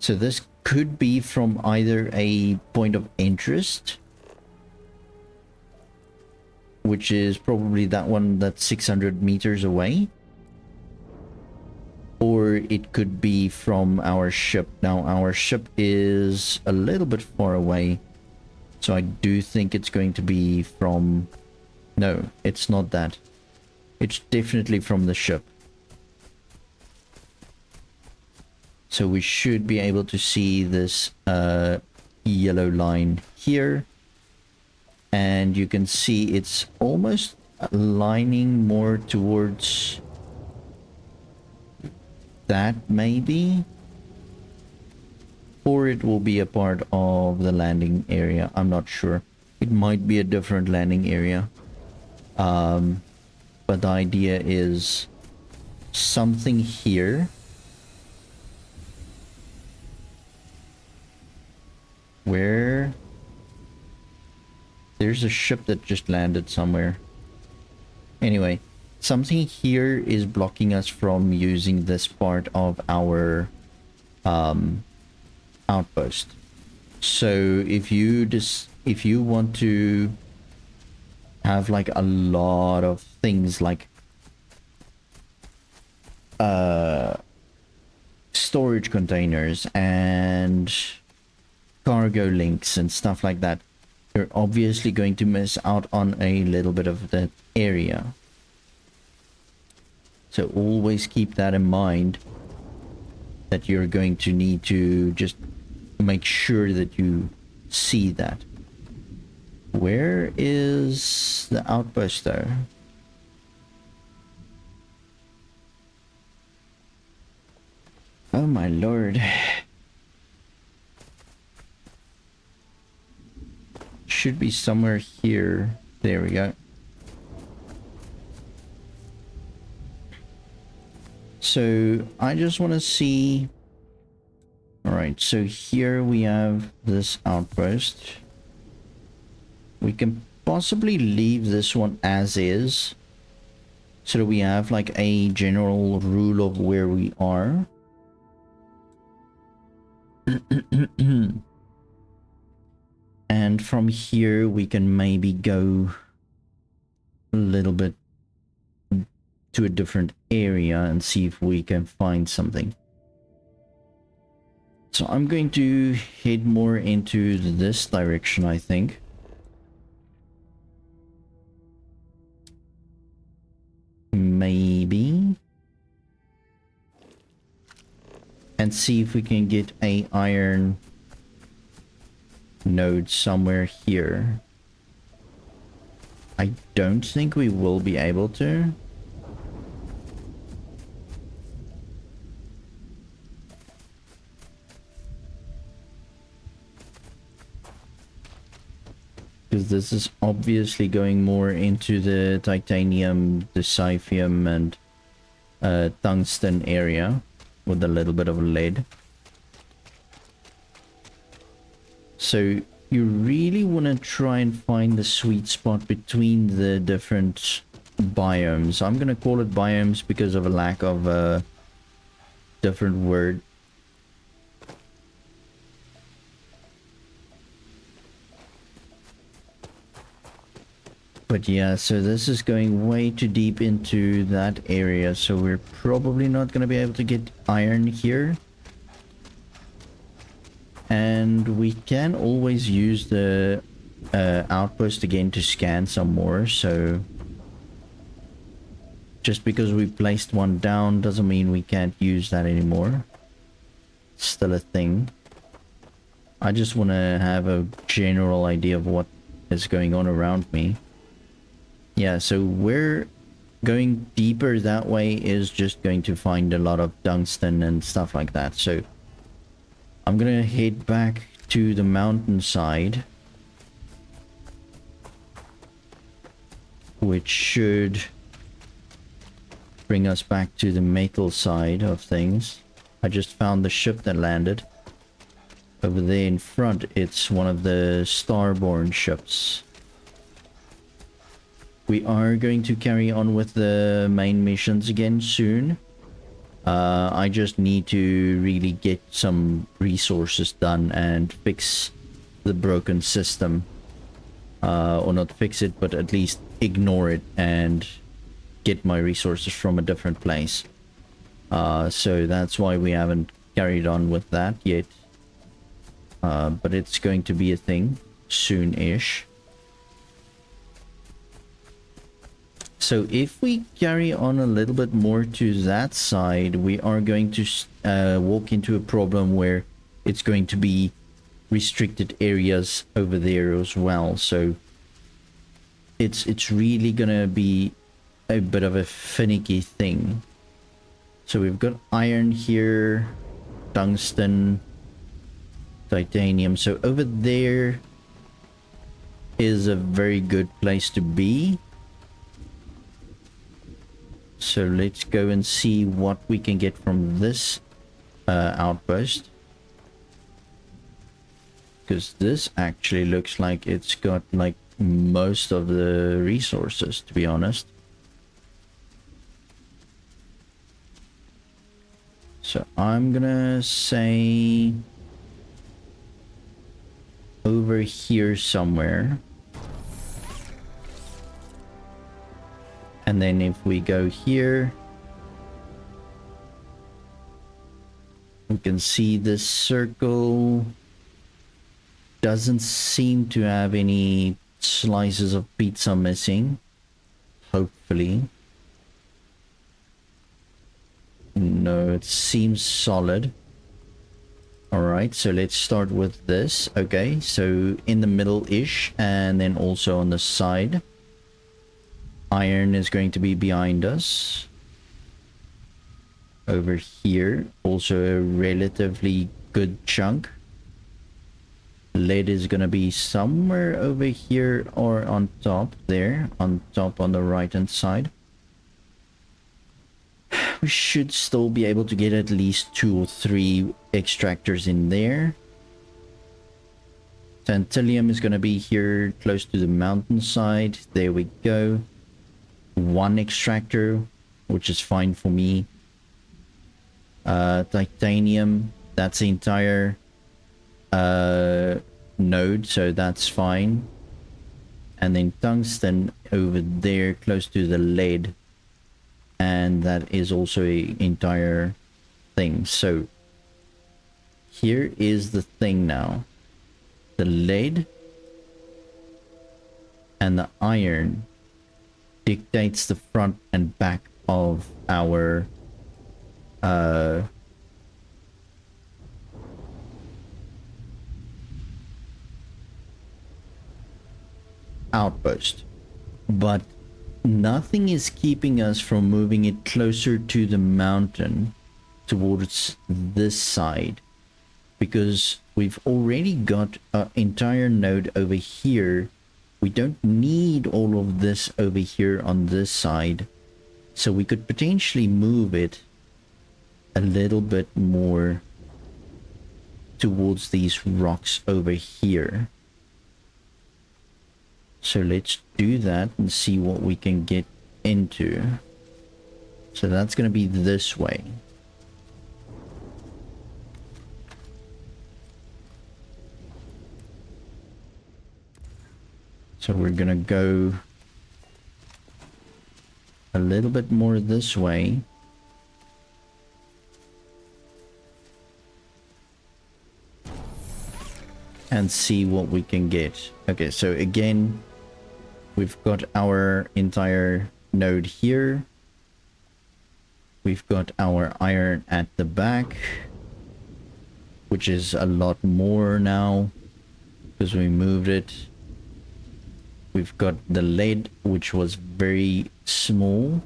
So this could be from either a point of interest, which is probably that one that's 600 meters away, or it could be from our ship. Now our ship is a little bit far away, so I do think it's going to be from... No, it's not that. It's definitely from the ship. So we should be able to see this yellow line here. And you can see it's almost lining more towards that maybe. Or it will be a part of the landing area. I'm not sure. It might be a different landing area. But the idea is something here. Where there's a ship that just landed somewhere. Anyway, something here is blocking us from using this part of our outpost. So if you want to have like a lot of things like storage containers and cargo links and stuff like that, you're obviously going to miss out on a little bit of that area. So always keep that in mind, that you're going to need to just make sure that you see that. Where is the outpost though? Oh my lord. Should be somewhere here. There we go. So I just want to see. All right, so here we have this outpost. We can possibly leave this one as is, so that we have like a general rule of where we are. And from here we can maybe go a little bit to a different area and see if we can find something. So I'm going to head more into this direction, I think. Maybe. And see if we can get a iron node somewhere here. I don't think we will be able to. Because this is obviously going more into the titanium, the dysprosium, and tungsten area with a little bit of lead. So you really want to try and find the sweet spot between the different biomes. I'm going to call it biomes because of a lack of a different word. But yeah, so this is going way too deep into that area, so we're probably not going to be able to get iron here. And we can always use the outpost again to scan some more, so just because we placed one down doesn't mean we can't use that anymore. It's still a thing. I just want to have a general idea of what is going on around me. Yeah, so we're going deeper that way is just going to find a lot of tungsten and stuff like that. So I'm gonna head back to the mountainside, which should bring us back to the metal side of things. I just found the ship that landed. Over there in front, it's one of the starborn ships. We are going to carry on with the main missions again soon. I just need to really get some resources done and fix the broken system. Or not fix it, but at least ignore it and get my resources from a different place. So that's why we haven't carried on with that yet. But it's going to be a thing soon-ish. So if we carry on a little bit more to that side, we are going to walk into a problem where it's going to be restricted areas over there as well. So it's really gonna be a bit of a finicky thing. So we've got iron here, tungsten, titanium. So over there is a very good place to be. So let's go and see what we can get from this outpost. Because this actually looks like it's got like most of the resources, to be honest. So I'm gonna say over here somewhere. And then if we go here, we can see this circle. doesn't seem to have any slices of pizza missing. Hopefully. No, it seems solid. Alright, so let's start with this. Okay, so in the middle-ish, and then also on the side. Iron is going to be behind us. Over here, also a relatively good chunk. Lead is going to be somewhere over here or on top there, on top on the right hand side. We should still be able to get at least 2 or 3 extractors in there. Tantalum is going to be here close to the mountainside. There we go. 1 extractor, which is fine for me. Titanium, that's the entire node, so that's fine. And then tungsten over there close to the lead, and that is also a entire thing. So here is the thing now. The lead and the iron dictates the front and back of our outpost, but nothing is keeping us from moving it closer to the mountain towards this side, because we've already got an entire node over here. We don't need all of this over here on this side, so we could potentially move it a little bit more towards these rocks over here. So let's do that and see what we can get into. So that's going to be this way. So we're going to go a little bit more this way. And see what we can get. Okay, so again, we've got our entire node here. We've got our iron at the back, which is a lot more now because we moved it. We've got the lead, which was very small.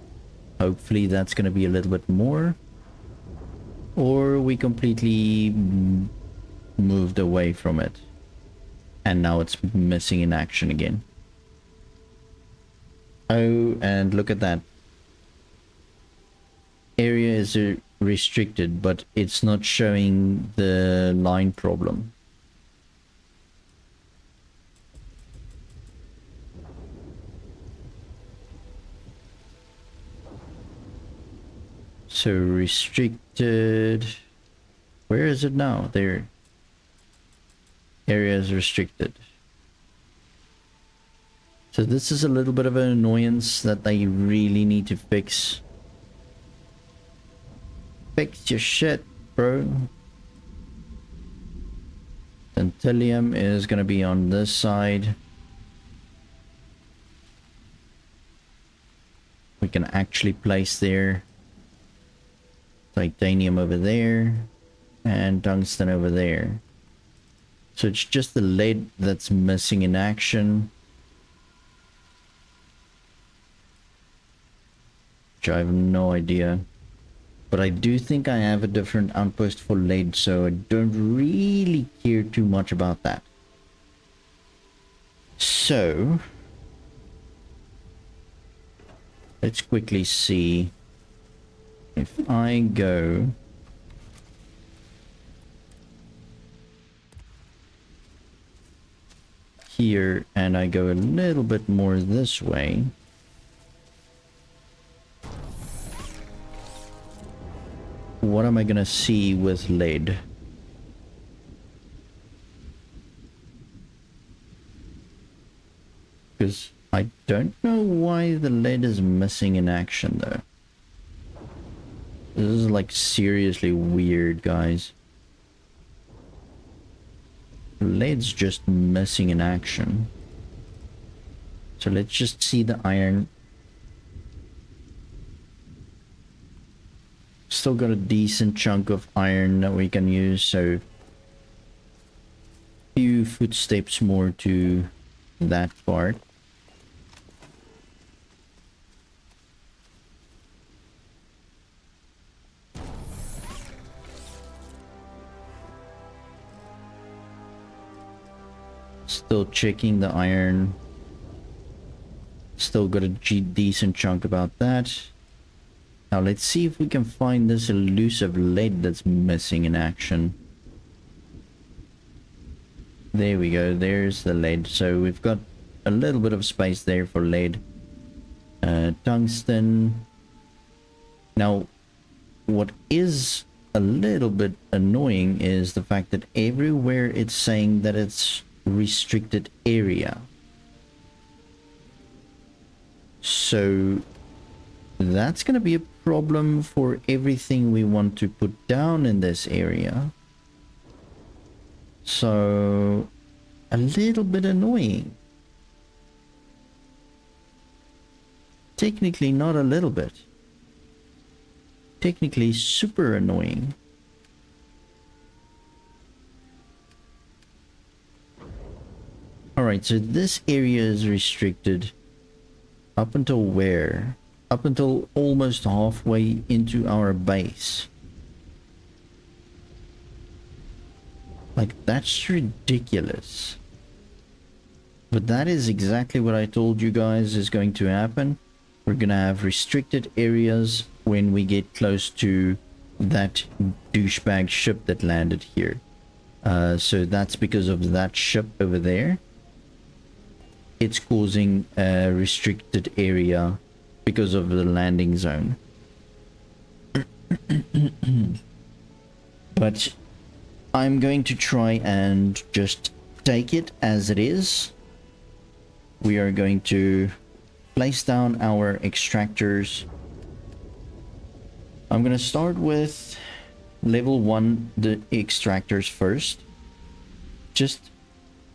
Hopefully that's going to be a little bit more. Or we completely moved away from it. And now it's missing in action again. Oh, and look at that. Area is restricted, but it's not showing the line problem. So restricted. Where is it now? There. Area is restricted. So this is a little bit of an annoyance that they really need to fix. Fix your shit, bro. Tantalum is going to be on this side. We can actually place there. Titanium over there. And tungsten over there. So it's just the lead that's missing in action. Which I have no idea. But I do think I have a different outpost for lead, so I don't really care too much about that. So let's quickly see if I go here and I go a little bit more this way. What am I gonna see with lead? Because I don't know why the lead is missing in action though. This is like seriously weird, guys. Lead's just missing in action. So let's just see the iron. Still got a decent chunk of iron that we can use, so few footsteps more to that part. Still checking the iron. Still got a decent chunk about that. Now let's see if we can find this elusive lead that's missing in action. There we go, there's the lead. So we've got a little bit of space there for lead. Tungsten. Now, what is a little bit annoying is the fact that everywhere it's saying that it's restricted area. So that's going to be a problem for everything we want to put down in this area. So a little bit annoying. Technically not a little bit. Technically super annoying. Alright, so this area is restricted up until where? Up until almost halfway into our base. Like, that's ridiculous. But that is exactly what I told you guys is going to happen. We're gonna have restricted areas when we get close to that douchebag ship that landed here. So that's because of that ship over there. It's causing a restricted area because of the landing zone. But I'm going to try and just take it as it is. We are going to place down our extractors. I'm going to start with level 1, the extractors first. Just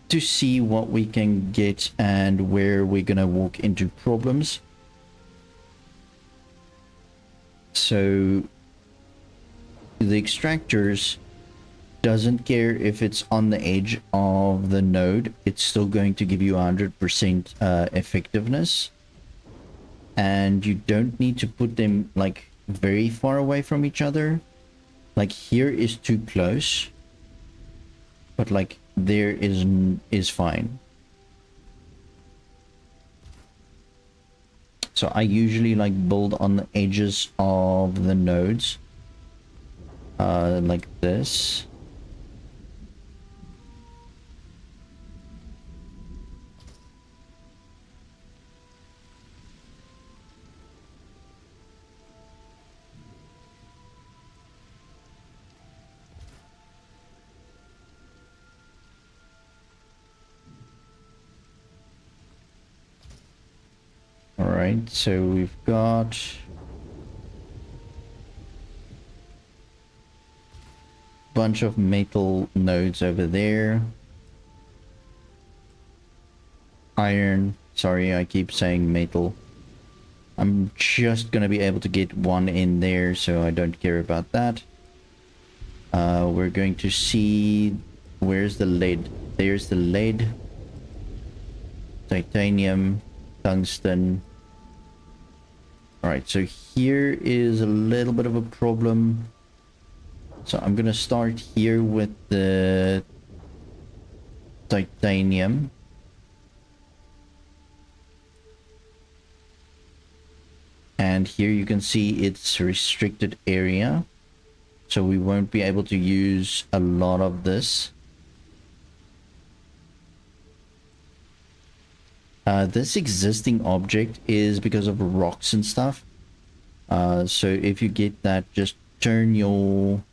to see what we can get and where we're going to walk into problems. So the extractors doesn't care if it's on the edge of the node, it's still going to give you 100% effectiveness. And you don't need to put them like very far away from each other. Like here is too close, but like there is fine. So I usually like build on the edges of the nodes, like this. Alright, so we've got a bunch of metal nodes over there. Iron, sorry, I keep saying metal. I'm just gonna be able to get one in there, so I don't care about that. We're going to see, where's the lead? There's the lead. Titanium, tungsten. Alright, so here is a little bit of a problem. So I'm gonna start here with the titanium. And here you can see it's restricted area. So we won't be able to use a lot of this. This existing object is because of rocks and stuff. So if you get that, just turn your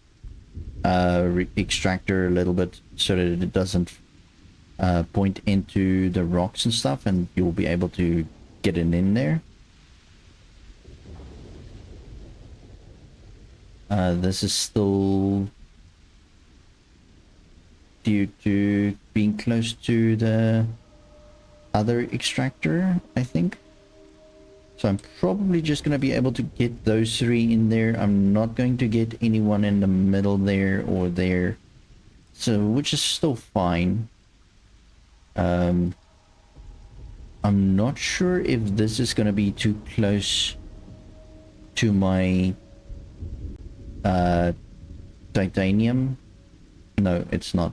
extractor a little bit so that it doesn't point into the rocks and stuff, and you'll be able to get it in there. This is still due to being close to the other extractor, I think. So I'm probably just going to be able to get those three in there. I'm not going to get anyone in the middle there or there. So, which is still fine. I'm not sure if this is going to be too close to my titanium. No, it's not.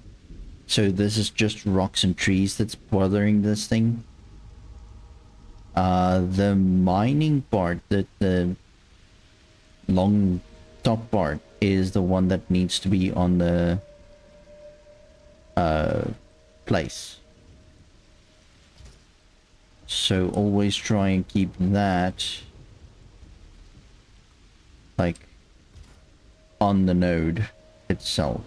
So this is just rocks and trees that's bothering this thing. The mining part, the long top part, is the one that needs to be on the place. So always try and keep that like on the node itself.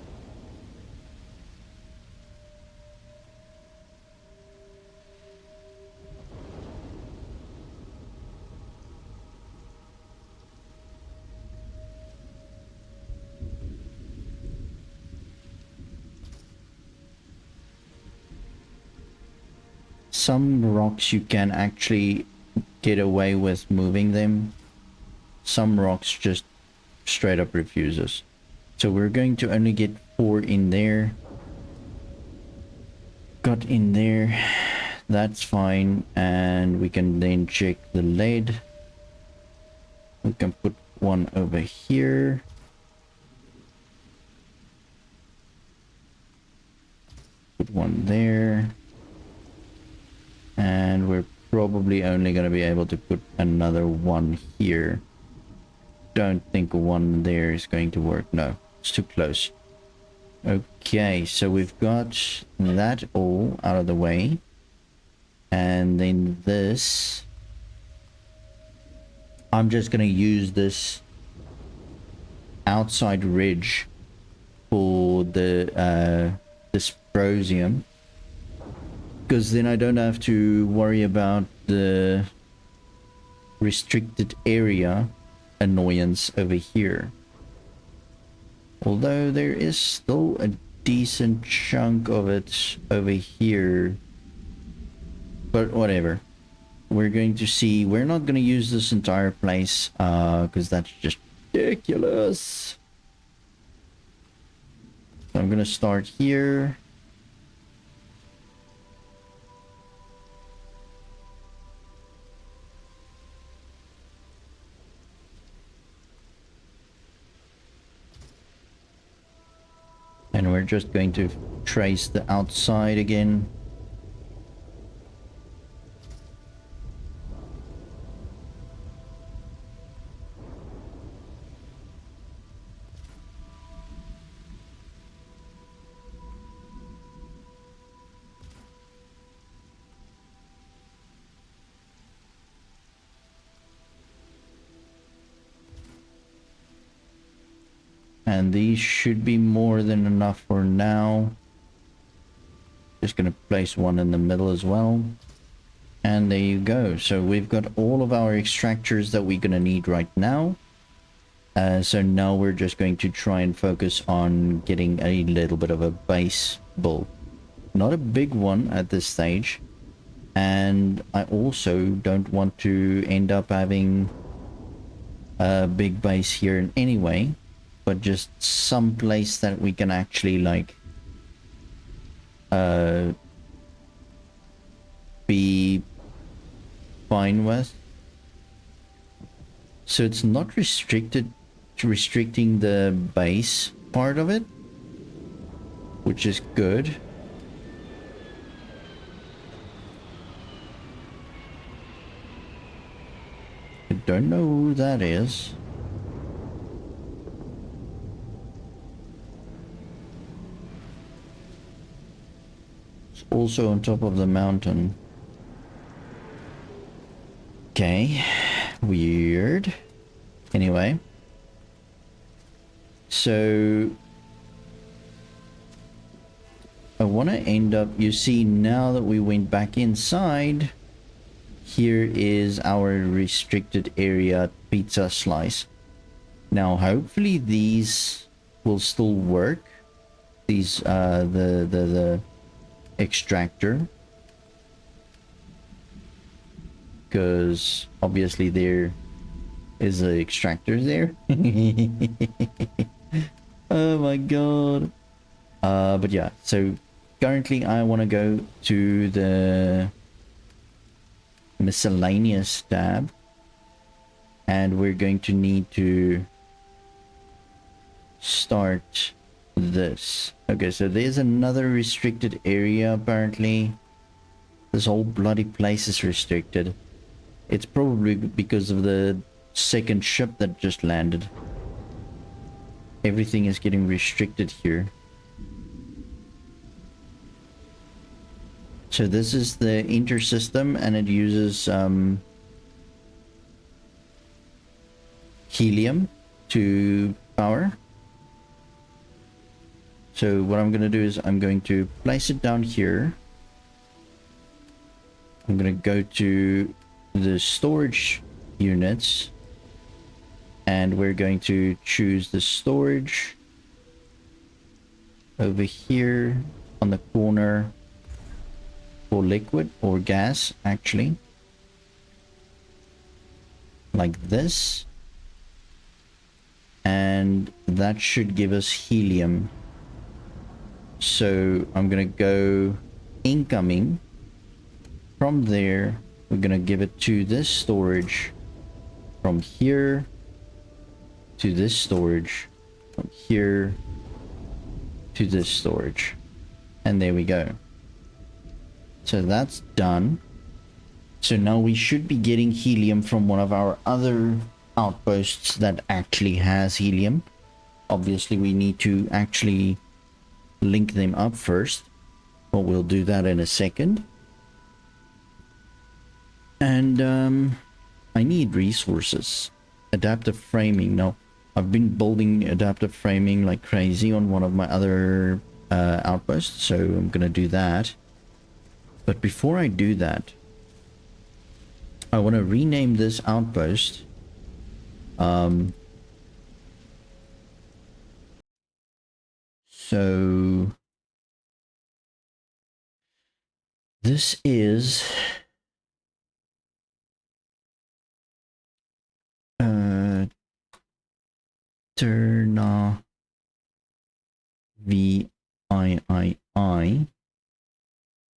Some rocks you can actually get away with moving them. Some rocks just straight up refuses. So we're going to only get 4 in there. Got in there. That's fine. And we can then check the lead. We can put one over here. Put one there. And we're probably only going to be able to put another one here. Don't think one there is going to work. No, it's too close. Okay, so we've got that all out of the way. And then this, I'm just going to use this outside ridge for the dysprosium, because then I don't have to worry about the restricted area annoyance over here. Although there is still a decent chunk of it over here. But whatever. We're going to see. We're not going to use this entire place because that's just ridiculous. So I'm going to start here. And we're just going to trace the outside again. And these should be more than enough for now. Just going to place one in the middle as well. And there you go. So we've got all of our extractors that we're going to need right now. So now we're just going to try and focus on getting a little bit of a base build. Not a big one at this stage. And I also don't want to end up having a big base here anyway. But just some place that we can actually like be fine with. So it's not restricting the base part of it, which is good. I don't know who that is. Also on top of the mountain. Okay, weird. Anyway, so I want to end up, you see, now that we went back inside, here is our restricted area pizza slice. Now hopefully these will still work. these the extractor, because obviously there is a extractor there. Oh my god. But yeah, so currently I want to go to the miscellaneous tab, and we're going to need to start this. Okay, so there's another restricted area apparently. This whole bloody place is restricted. It's probably because of the second ship that just landed. Everything is getting restricted here. So this is the intersystem, and it uses helium to power. So what I'm going to do is I'm going to place it down here. I'm going to go to the storage units, and we're going to choose the storage over here on the corner for liquid or gas, actually, like this, and that should give us helium. So I'm gonna go incoming. From there we're gonna give it to this storage, from here to this storage, from here to this storage, and there we go. So that's done. So now we should be getting helium from one of our other outposts that actually has helium. Obviously we need to actually link them up first, but we'll do that in a second. And I need resources. Adaptive framing. Now I've been building adaptive framing like crazy on one of my other outposts, so I'm gonna do that. But before I do that, I want to rename this outpost. So this is Turna VIII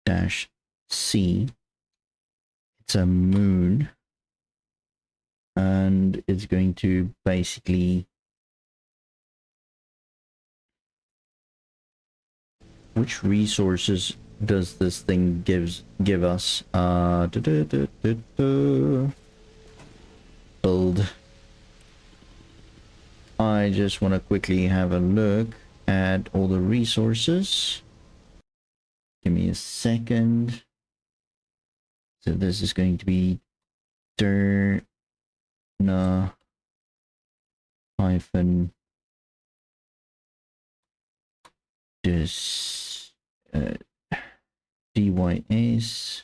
dash C. It's a moon, and it's going to basically, which resources does this thing give us? Build. I just want to quickly have a look at all the resources. Give me a second. So this is going to be Derna hyphen this DYS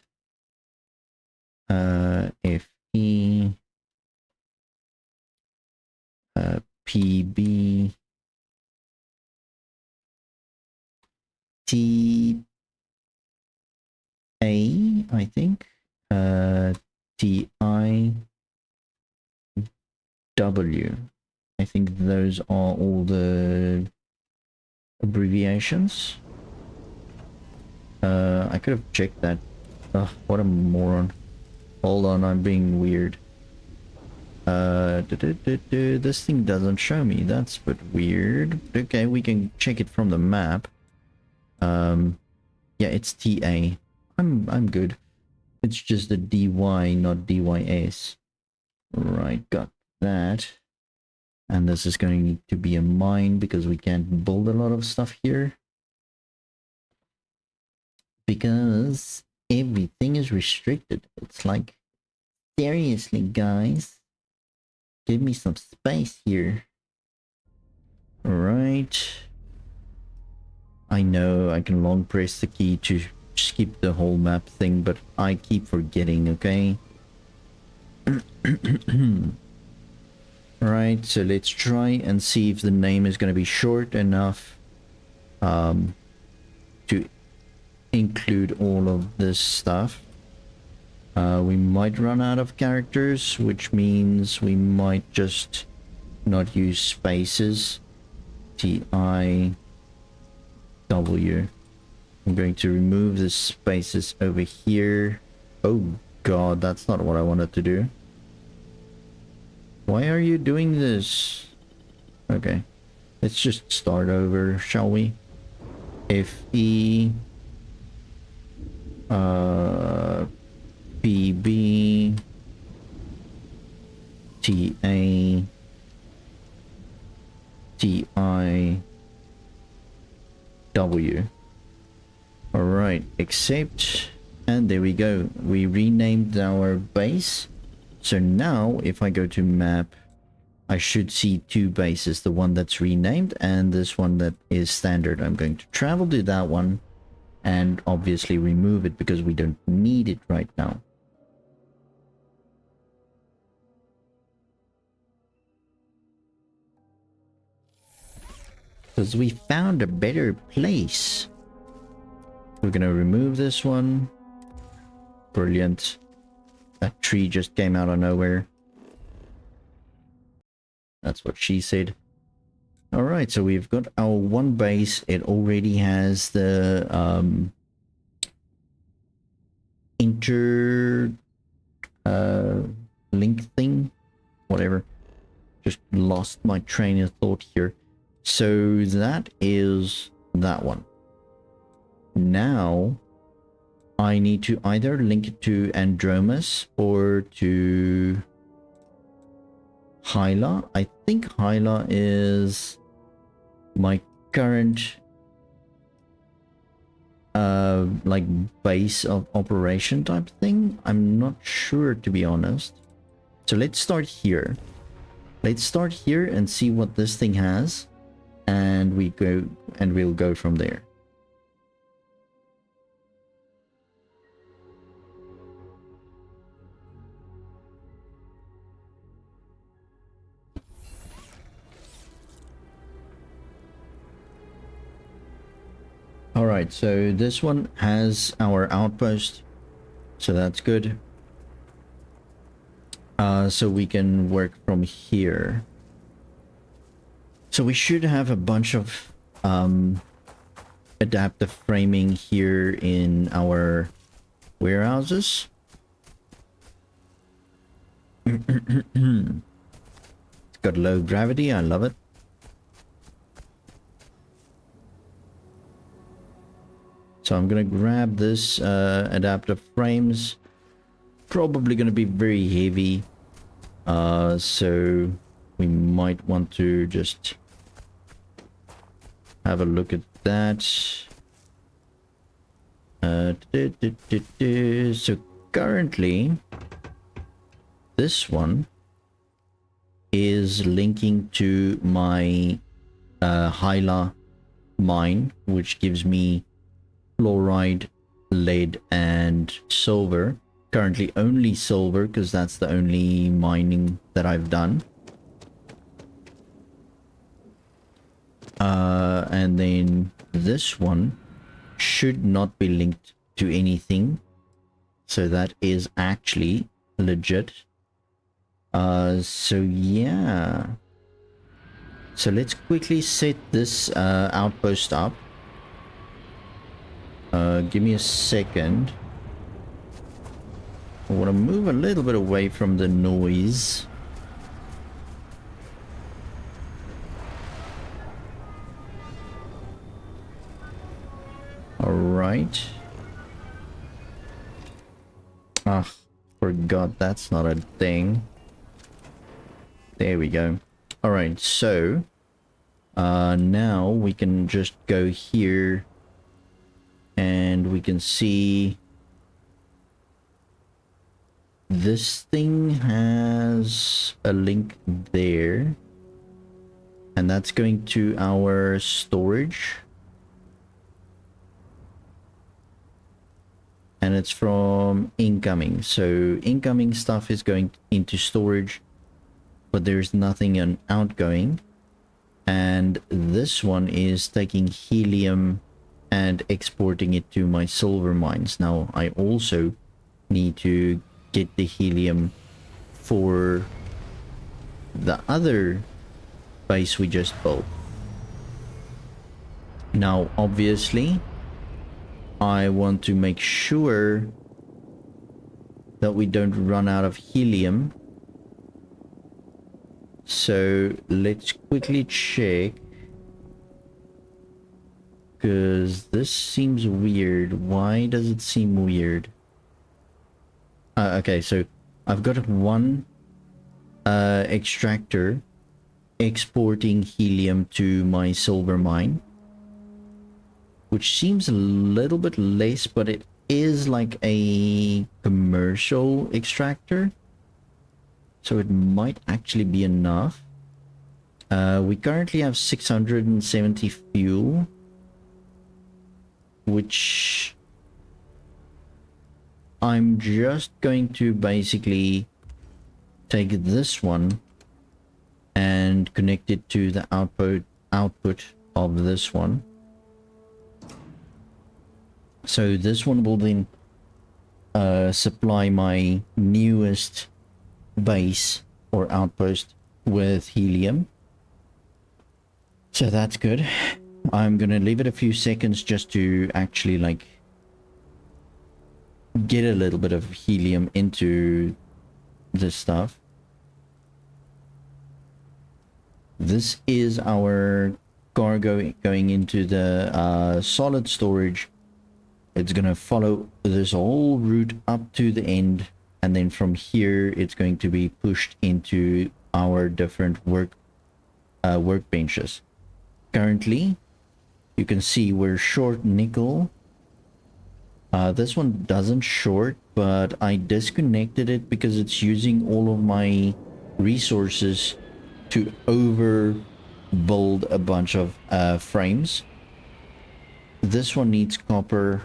FE PB TA, I think, TIW. I think those are all the abbreviations. I could have checked that. Ugh, what a moron. Hold on, I'm being weird. This thing doesn't show me. That's a bit weird. Okay, we can check it from the map. Yeah, it's TA. I'm good. It's just a DY, not DYS. Right, got that. And this is going to be a mine because we can't build a lot of stuff here. Because everything is restricted. It's like, seriously, guys. Give me some space here. Alright. I know I can long press the key to skip the whole map thing, but I keep forgetting, okay? Alright, so let's try and see if the name is going to be short enough. to include all of this stuff. We might run out of characters, which means we might just not use spaces. T-I-W. I'm going to remove the spaces over here. Oh god, that's not what I wanted to do. Why are you doing this? Okay, let's just start over, shall we? F-E... P-B... T-A... T-I-W. Alright, accept, and there we go. We renamed our base. So now, if I go to map, I should see two bases. The one that's renamed and this one that is standard. I'm going to travel to that one and obviously remove it because we don't need it right now. Because we found a better place. We're gonna remove this one. Brilliant. That tree just came out of nowhere. That's what she said. Alright, so we've got our one base. It already has the link thing. Whatever. Just lost my train of thought here. So that is that one. Now I need to either link it to Andromas or to Hyla. I think Hyla is my current like base of operation type thing. I'm not sure, to be honest. So let's start here. Let's start here and see what this thing has, and we'll go from there. Alright, so this one has our outpost, so that's good. So we can work from here. So we should have a bunch of adaptive framing here in our warehouses. It's got low gravity, I love it. So I'm gonna grab this adaptive frames. Probably gonna be very heavy. So we might want to just have a look at that. So currently this one is linking to my Hyla mine, which gives me fluoride, lead, and silver. Currently only silver, because that's the only mining that I've done. And then this one should not be linked to anything. So that is actually legit. So yeah. So let's quickly set this outpost up. Give me a second. I want to move a little bit away from the noise. Alright. Ah, forgot that's not a thing. There we go. Alright, so now we can just go here and we can see this thing has a link there, and that's going to our storage, and it's from incoming. So incoming stuff is going into storage, but there's nothing on outgoing. and this one is taking helium and exporting it to my silver mines. Now I also need to get the helium for the other base we just built. Now obviously I want to make sure that we don't run out of helium, so let's quickly check, because this seems weird. Why does it seem weird? Okay, so I've got one extractor exporting helium to my silver mine, which seems a little bit less, but it is like a commercial extractor, so it might actually be enough. We currently have 670 fuel, which I'm just going to basically take this one and connect it to the output of this one. So this one will then supply my newest base or outpost with helium. So that's good. I'm gonna leave it a few seconds just to actually like get a little bit of helium into this stuff. This is our cargo going into the solid storage. It's gonna follow this whole route up to the end, and then from here it's going to be pushed into our different workbenches. Currently you can see we're short nickel. This one doesn't short, but I disconnected it because it's using all of my resources to overbuild a bunch of frames. This one needs copper,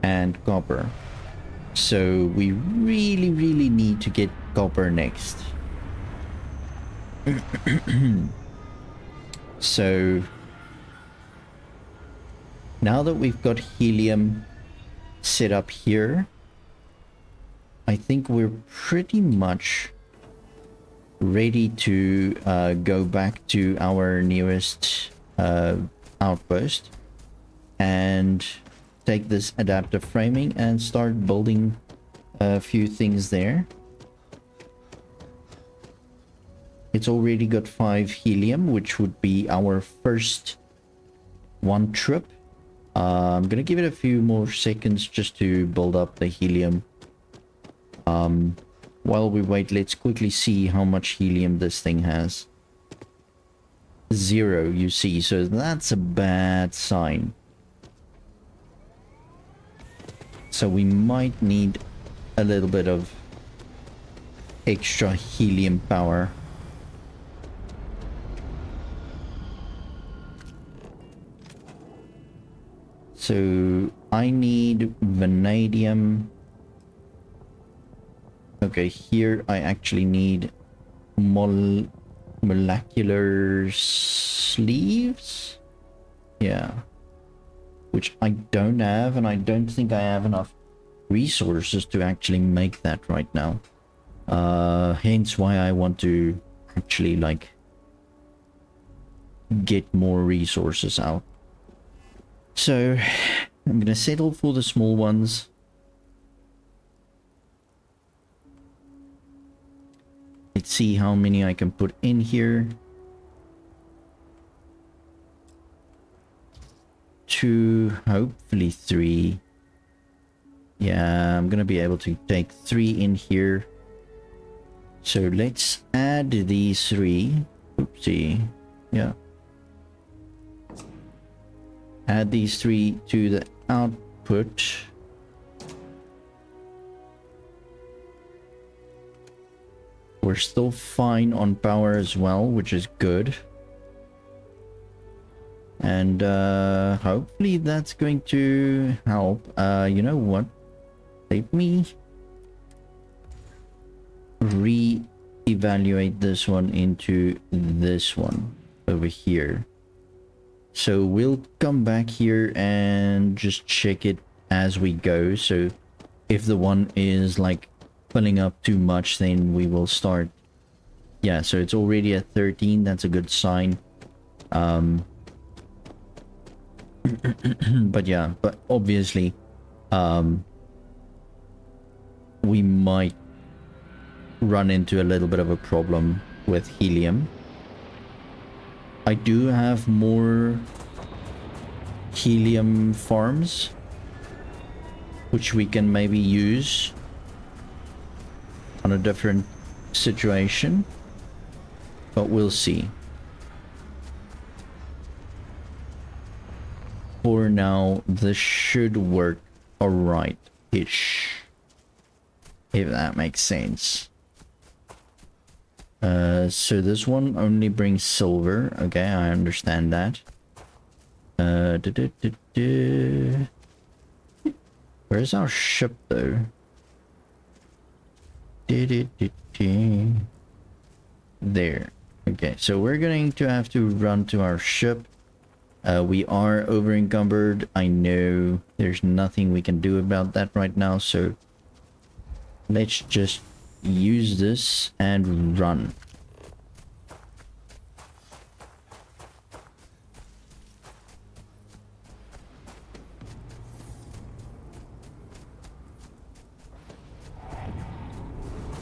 and copper, so we really need to get copper next. So now that we've got helium set up here, I think we're pretty much ready to go back to our nearest outpost and take this adaptive framing and start building a few things there. It's already got 5 helium, which would be our first one trip. I'm gonna give it a few more seconds just to build up the helium. While we wait, let's quickly see how much helium this thing has. 0, you see, so that's a bad sign. So we might need a little bit of extra helium power. So I need vanadium. Okay, here I actually need molecular sleeves. Yeah. Which I don't have, and I don't think I have enough resources to actually make that right now. Hence why I want to actually like get more resources out. So I'm gonna settle for the small ones. Let's see how many I can put in here. 2, hopefully 3. Yeah, I'm gonna be able to take 3 in here. So let's add these 3. Oopsie. Yeah. Add these 3 to the output. We're still fine on power as well, which is good. And hopefully that's going to help. You know what? Let me re-evaluate evaluate this one into this one over here. So we'll come back here and just check it as we go. So if the one is like filling up too much, then we will start. Yeah, so it's already at 13. That's a good sign. But yeah, but obviously we might run into a little bit of a problem with helium. I do have more helium farms which we can maybe use on a different situation, but we'll see. For now, this should work alright-ish, if that makes sense. So this one only brings silver. Okay, I understand that. Where's our ship though? There. Okay, so we're going to have to run to our ship. We are over encumbered. I know there's nothing we can do about that right now, so let's just use this and run.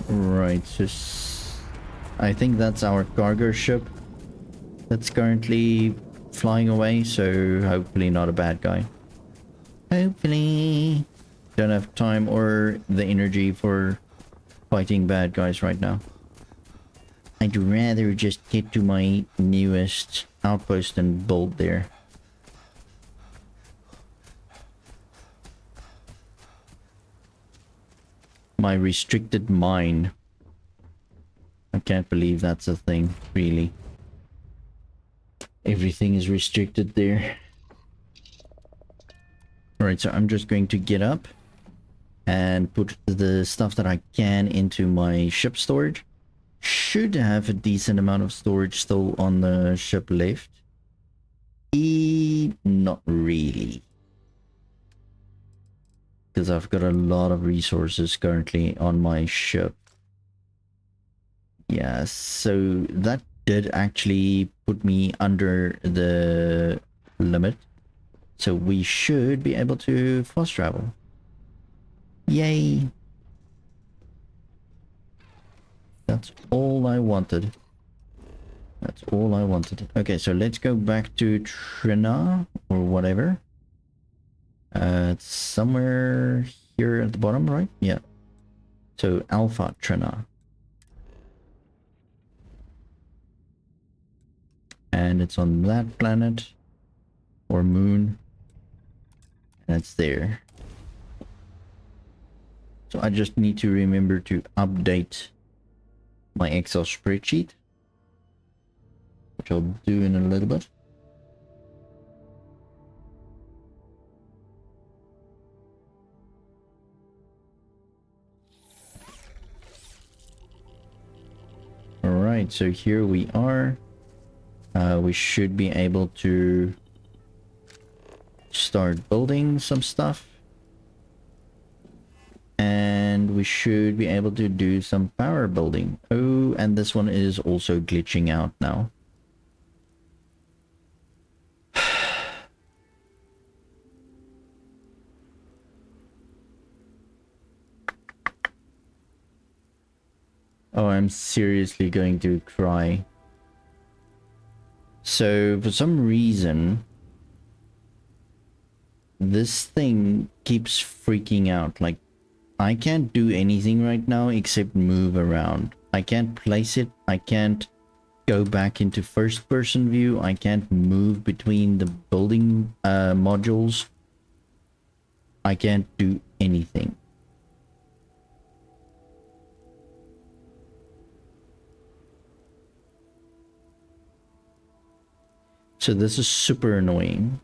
Right, so I think that's our cargo ship that's currently flying away, so hopefully not a bad guy. Hopefully. Don't have time or the energy for fighting bad guys right now. I'd rather just get to my newest outpost and build there. My restricted mine. I can't believe that's a thing, really. Everything is restricted there. Alright, so I'm just going to get up and put the stuff that I can into my ship storage. Should have a decent amount of storage still on the ship left. Not really. Because I've got a lot of resources currently on my ship. Yeah, so that did actually put me under the limit. So we should be able to fast travel. Yay! That's all I wanted. That's all I wanted. Okay, so let's go back to Trina or whatever. It's somewhere here at the bottom, right? Yeah. So Alpha Trina. And it's on that planet or moon. And it's there. So I just need to remember to update my Excel spreadsheet, which I'll do in a little bit. Alright, so here we are. We should be able to start building some stuff. And we should be able to do some power building. Oh, and this one is also glitching out now. Oh, I'm seriously going to cry. So, for some reason, this thing keeps freaking out. Like, I can't do anything right now except move around. I can't place it. I can't go back into first person view. I can't move between the building modules. I can't do anything. So this is super annoying.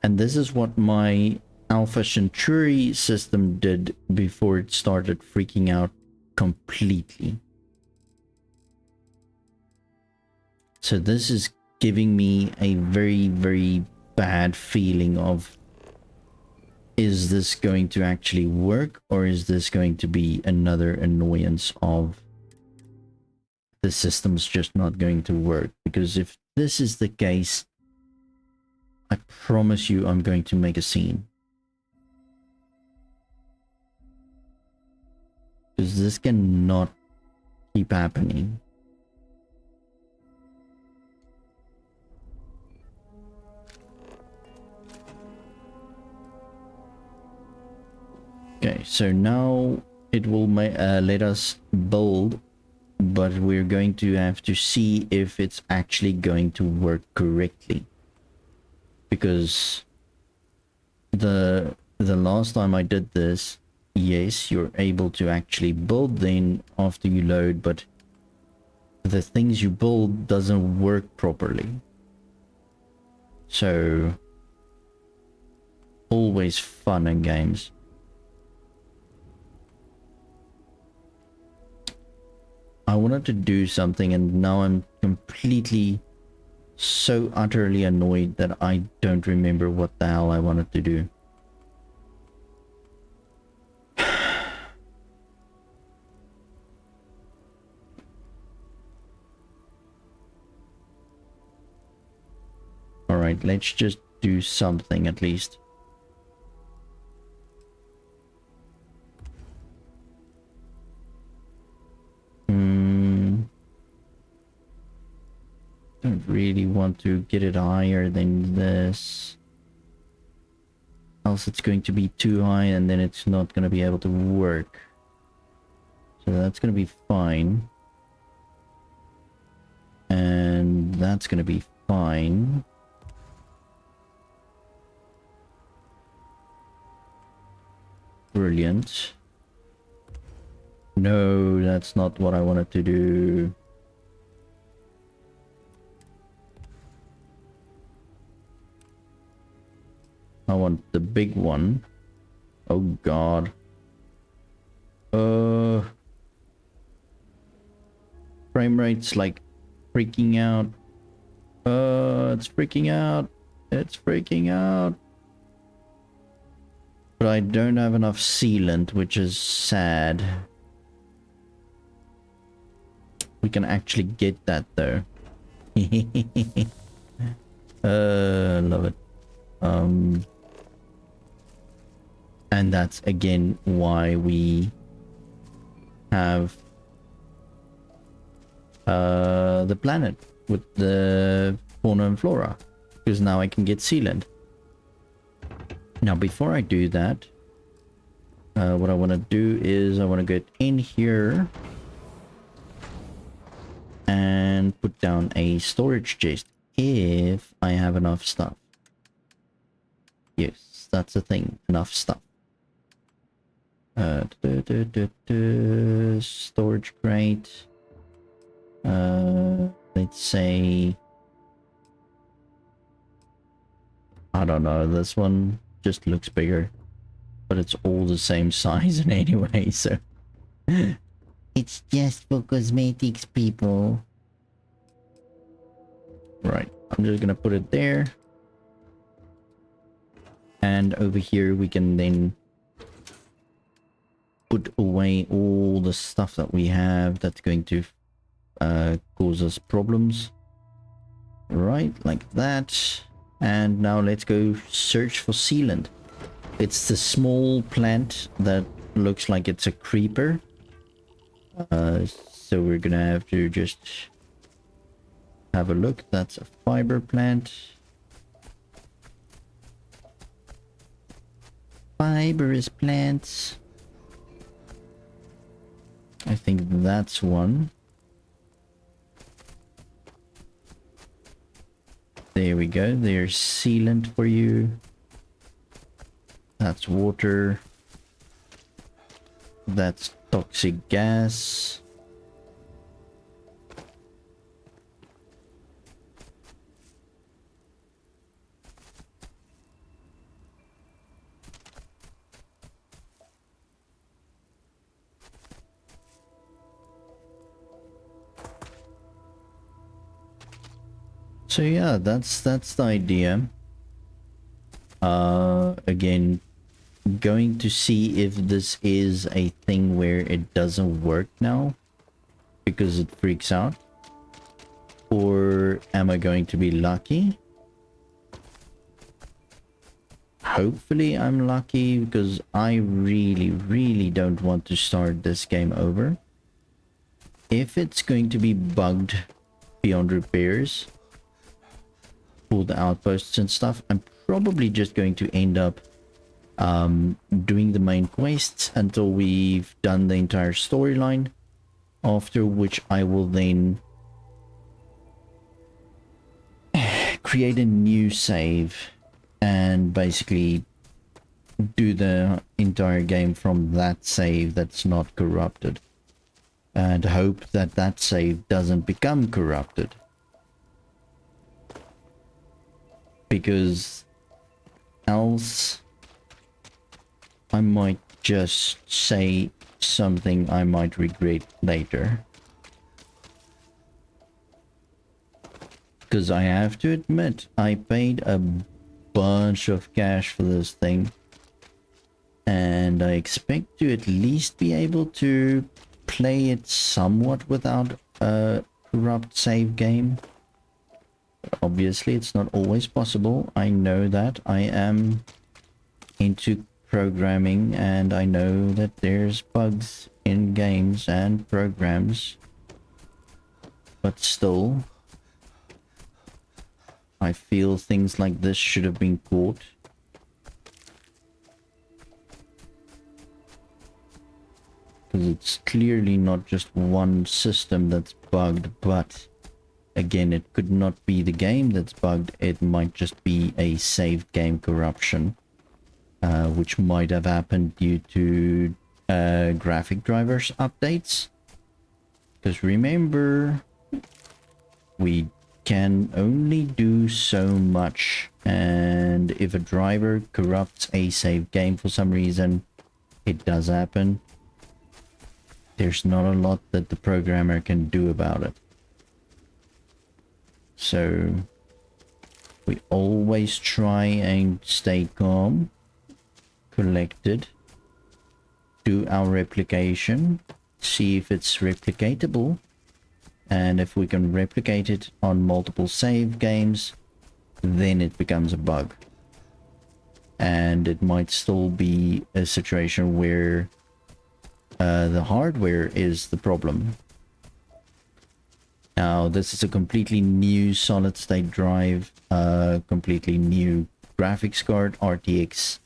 And this is what my Alpha Centauri system did before it started freaking out completely. So this is giving me a very, very bad feeling of, is this going to actually work, or is this going to be another annoyance of the system's just not going to work? Because if this is the case, I promise you I'm going to make a scene. Because this cannot keep happening. Okay, so now it will let us build, but we're going to have to see if it's actually going to work correctly. Because the last time I did this, yes, you're able to actually build then after you load, but the things you build doesn't work properly. So always fun and games. I wanted to do something and now I'm completely so utterly annoyed that I don't remember what the hell I wanted to do. Alright, let's just do something at least. Don't really want to get it higher than this. Else it's going to be too high and then it's not going to be able to work. So that's going to be fine. And that's going to be fine. Brilliant. No, that's not what I wanted to do. I want the big one. Oh god. Frame rate's like freaking out. It's freaking out. It's freaking out. But I don't have enough sealant, which is sad. We can actually get that though. Love it. And that's again why we have the planet with the fauna and flora, because now I can get sealant. Now before I do that, what I want to do is I want to get in here and put down a storage chest if I have enough stuff. Yes, that's the thing, enough stuff. Storage crate. Let's say, I don't know, this one just looks bigger, but it's all the same size in anyway, so it's just for cosmetics, people. Right, I'm just gonna put it there, and over here we can then put away all the stuff that we have that's going to cause us problems. Right, like that. And now let's go search for sealant. It's the small plant that looks like it's a creeper. So we're gonna have to just have a look. That's a fiber plant. Fibrous plants. I think that's one. There we go. There's sealant for you. That's water. That's toxic gas. So yeah, that's the idea. Again, going to see if this is a thing where it doesn't work now because it freaks out, or am I going to be lucky? Hopefully I'm lucky, because I really don't want to start this game over. If it's going to be bugged beyond repairs for the outposts and stuff, I'm probably just going to end up doing the main quests until we've done the entire storyline, after which I will then create a new save and basically do the entire game from that save that's not corrupted, and hope that that save doesn't become corrupted, because else I might just say something I might regret later. Because I have to admit, I paid a bunch of cash for this thing, and I expect to at least be able to play it somewhat without a corrupt save game. Obviously, it's not always possible. I know that. I am into programming, and I know that there's bugs in games and programs, but still, I feel things like this should have been caught. Because it's clearly not just one system that's bugged, but again, it could not be the game that's bugged. It might just be a saved game corruption, which might have happened due to graphic drivers updates. Because remember, we can only do so much, and if a driver corrupts a save game for some reason, it does happen. There's not a lot that the programmer can do about it. So we always try and stay calm, collected, do our replication, see if it's replicatable, and if we can replicate it on multiple save games, then it becomes a bug. And it might still be a situation where the hardware is the problem. Now, this is a completely new solid state drive, completely new graphics card, RTX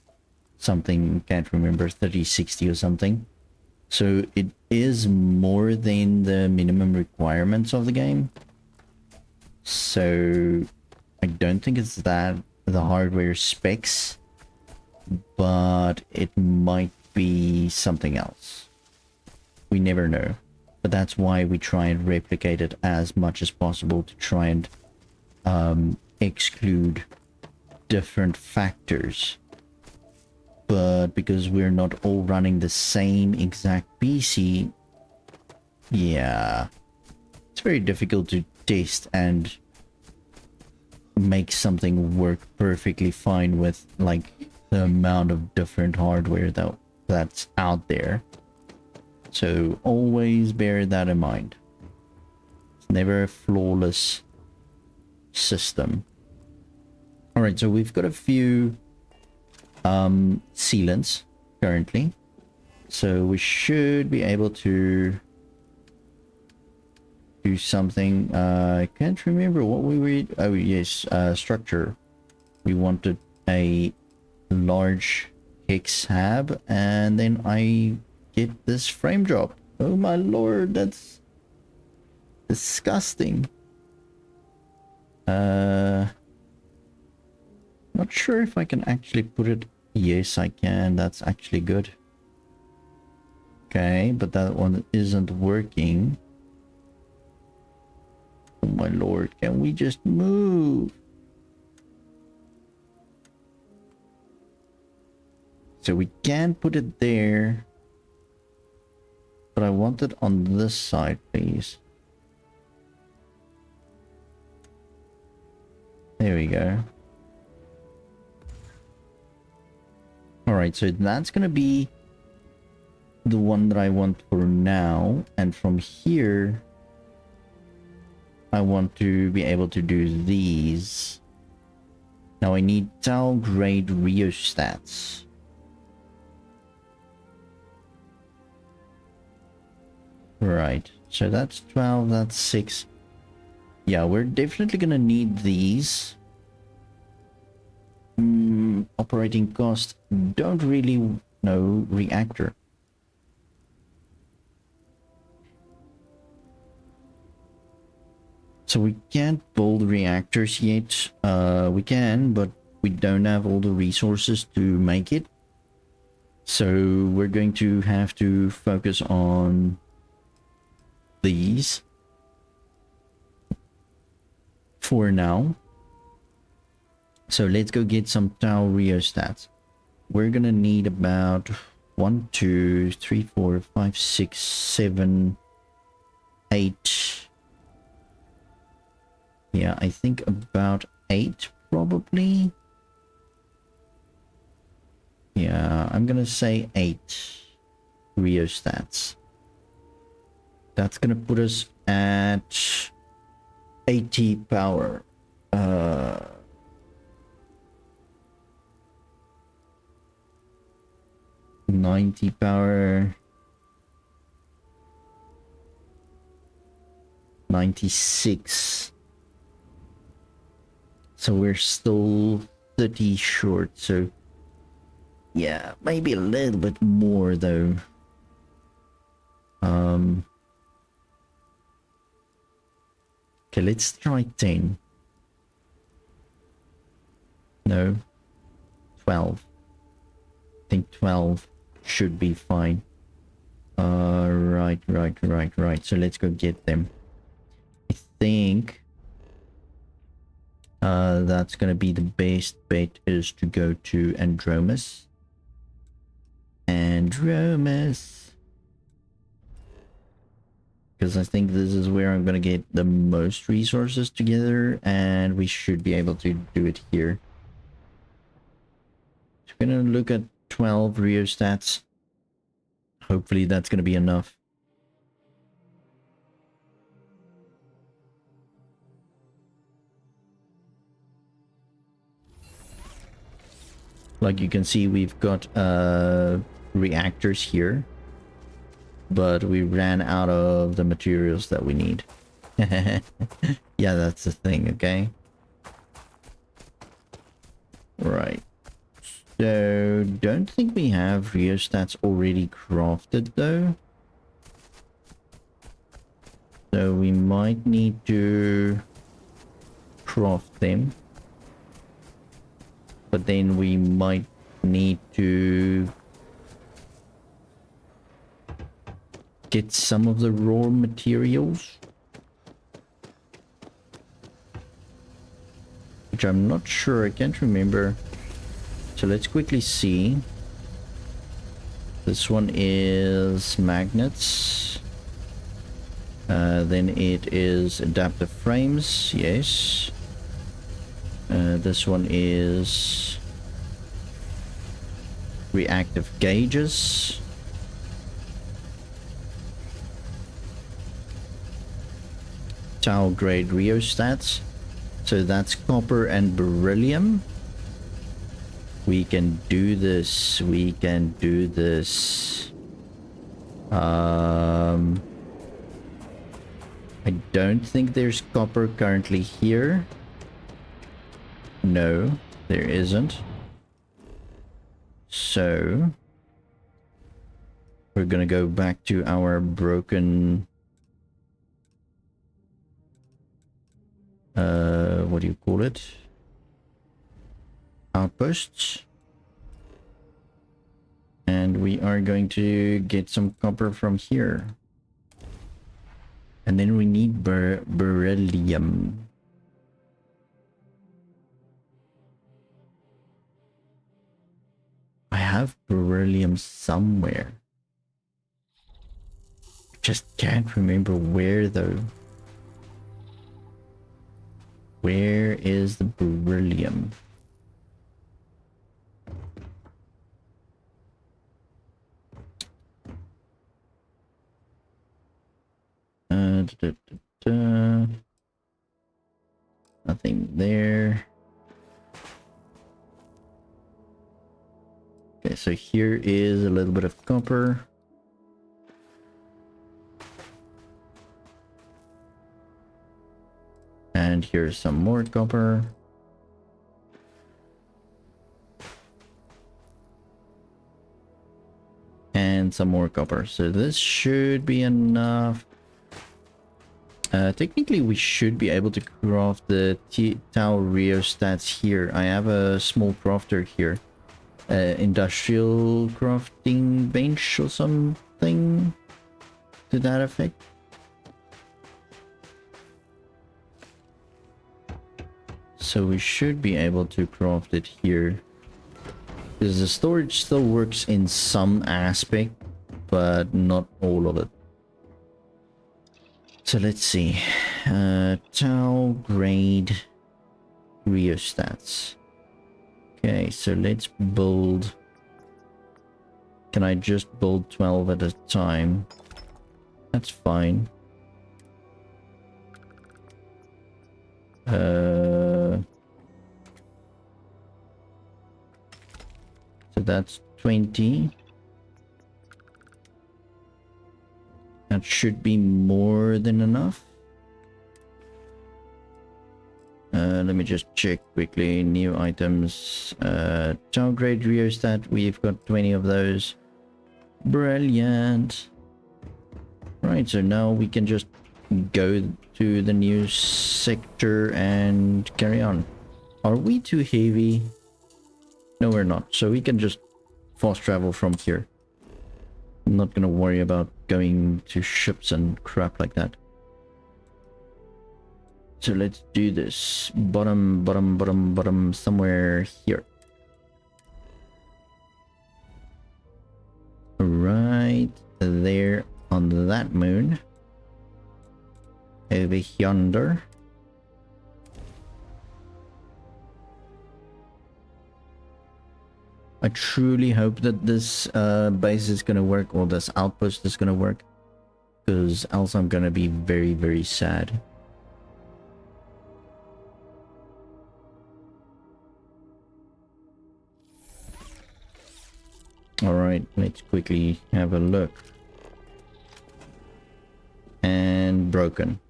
something, can't remember, 3060 or something. So it is more than the minimum requirements of the game. So I don't think it's that the hardware specs, but it might be something else. We never know. But that's why we try and replicate it as much as possible, to try and exclude different factors. But because we're not all running the same exact PC, yeah, it's very difficult to test and make something work perfectly fine with like the amount of different hardware that's out there. So always bear that in mind. It's never a flawless system. All right, so we've got a few sealants currently, so we should be able to do something. I can't remember what we read. Oh yes, structure. We wanted a large hex hab, and then I get this frame drop. Oh my lord, that's disgusting. Not sure if I can actually put it. Yes, I can. That's actually good. Okay, but that one isn't working. Oh my lord, can we just move? So we can put it there, but I want it on this side, please. There we go. Alright, so that's gonna be the one that I want for now. And from here, I want to be able to do these. Now I need tile grade rheostats. Right, so that's 12, that's 6. Yeah, we're definitely gonna need these. Operating cost, don't really know. Reactor. So we can't build reactors yet. We can, but we don't have all the resources to make it. So we're going to have to focus on these for now. So let's go get some tile rheostats. We're gonna need about 1, 2, 3, 4, 5, 6, 7, 8. Yeah, I think about 8 probably. Yeah, I'm gonna say 8 rheostats. That's gonna put us at 80 power. 90 power. 96. So we're still 30 short. So yeah, maybe a little bit more though. Okay, let's try 10. No. 12. I think 12 should be fine. Right. So let's go get them. I think that's gonna be the best bet, is to go to Andromas. Because I think this is where I'm gonna get the most resources together, and we should be able to do it here. So we're gonna look at 12 rheostats. Hopefully that's gonna be enough. Like you can see, we've got reactors here, but we ran out of the materials that we need. Yeah, that's the thing, okay? Right. So, don't think we have rheostats already crafted though. So we might need to craft them. But then we might need to get some of the raw materials, which I'm not sure. I can't remember. So let's quickly see. This one is magnets. Then it is adaptive frames. Yes. This one is reactive gauges. Tile grade rheostats. So that's copper and beryllium. We can do this. We can do this. I don't think there's copper currently here. No, there isn't. So we're gonna go back to our broken what do you call it? Outposts. And we are going to get some copper from here. And then we need beryllium. I have beryllium somewhere. Just can't remember where though. Where is the beryllium? Da, da, da, da. Nothing there. Okay, so here is a little bit of copper. And here's some more copper. And some more copper. So this should be enough. Technically, we should be able to craft the Tau rheostats here. I have a small crafter here. Industrial crafting bench or something to that effect. So we should be able to craft it here. Because the storage still works in some aspect, but not all of it. So let's see. Tau grade rheostats. Okay, so let's build. Can I just build 12 at a time? That's fine. So that's 20. That should be more than enough. Let me just check quickly. New items. Tau grade rheostat. We've got 20 of those. Brilliant. Right, so now we can just go to the new sector and carry on. Are we too heavy? No, we're not. So we can just fast travel from here. I'm not gonna worry about going to ships and crap like that. So let's do this. Bottom, somewhere here. Right there on that moon. Over yonder. I truly hope that this base is gonna work, or this outpost is gonna work. Because else I'm gonna be very, very sad. Alright, let's quickly have a look. And broken.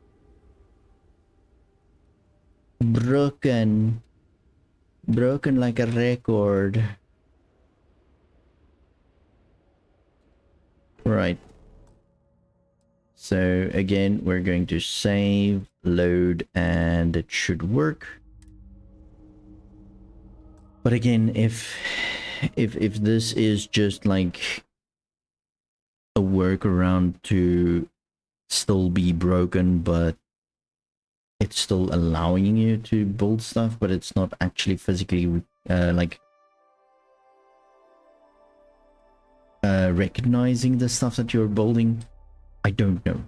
Broken like a record. Right. So again, we're going to save, load, and it should work. But again, if this is just like a workaround to still be broken, but it's still allowing you to build stuff, but it's not actually physically recognizing the stuff that you're building, I don't know.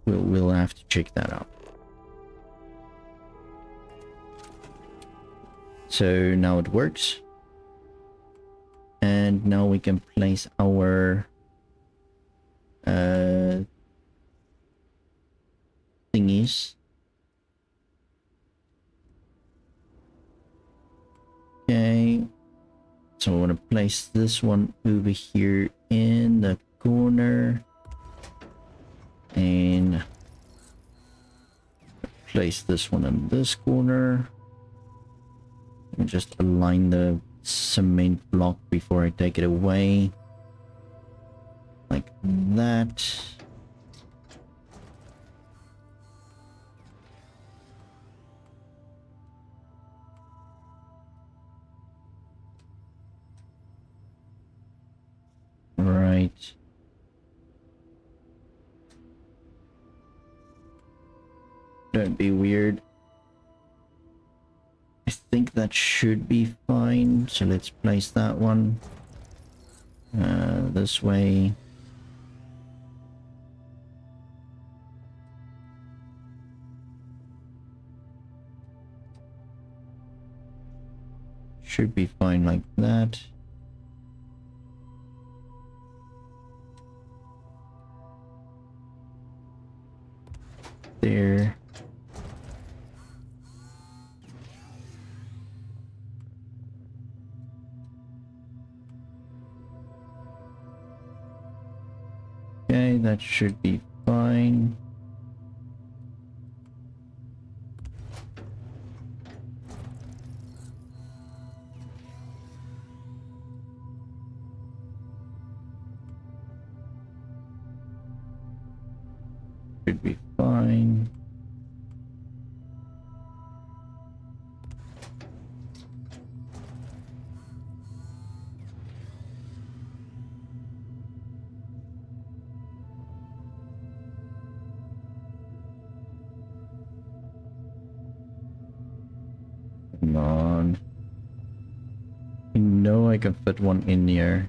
We'll have to check that out. So now it works. And now we can place our thingies. Okay. So I want to place this one over here in the corner. And place this one in this corner. Let me just align the cement block before I take it away. Like that. Right. Don't be weird. I think that should be fine. So let's place that one this way. should be fine like that. There. Okay, that should be fine. Should be fine. Come on. You know I can fit one in here.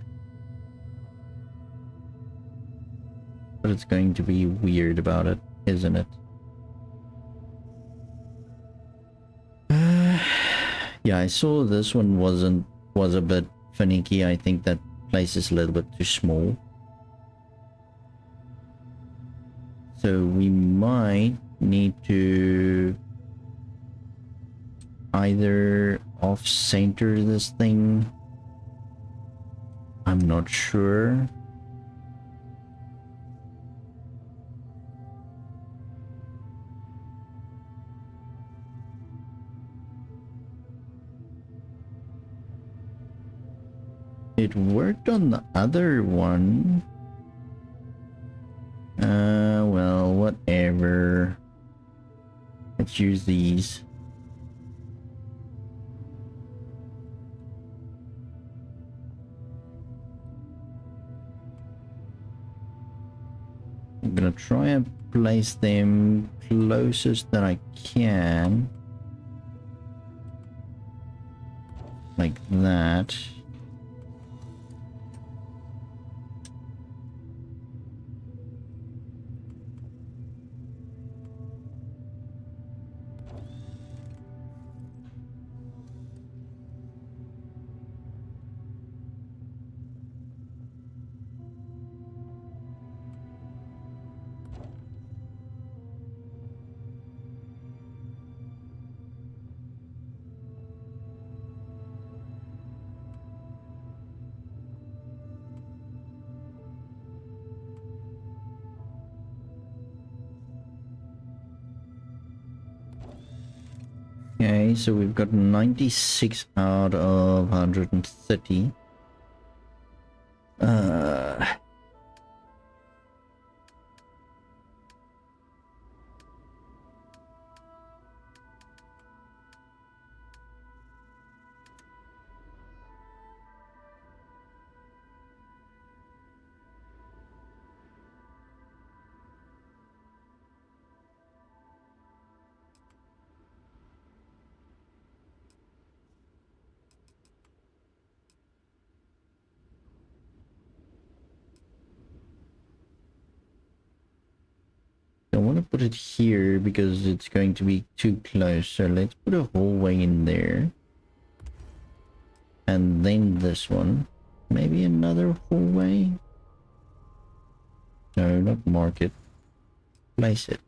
But it's going to be weird about it, isn't it? Yeah, I saw this one was a bit finicky. I think that place is a little bit too small. So we might need to either off-center this thing. I'm not sure. It worked on the other one. Well, whatever. Let's use these. I'm gonna try and place them closest that I can. Like that. Okay, so we've got 96 out of 130. I want to put it here because it's going to be too close. So let's put a hallway in there. And then this one. Maybe another hallway? No, not mark it. Place it.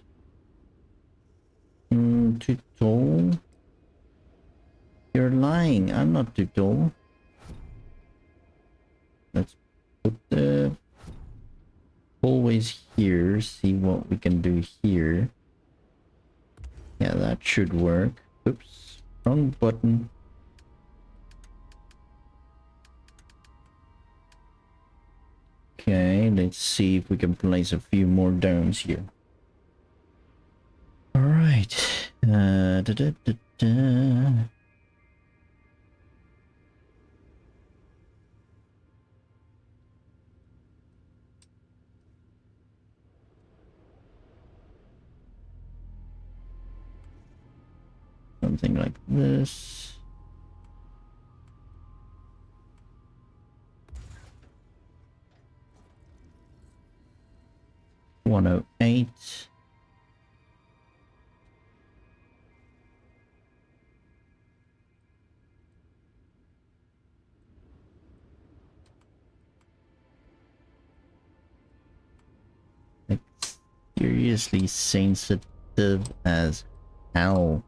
Too tall? You're lying. I'm not too tall. Let's put the hallways here. See what we can do here. Yeah, that should work. Oops. Wrong button. Okay, let's see if we can place a few more domes here. All right. Da, da, da, da. Something like this. $108. seriously sensitive as hell.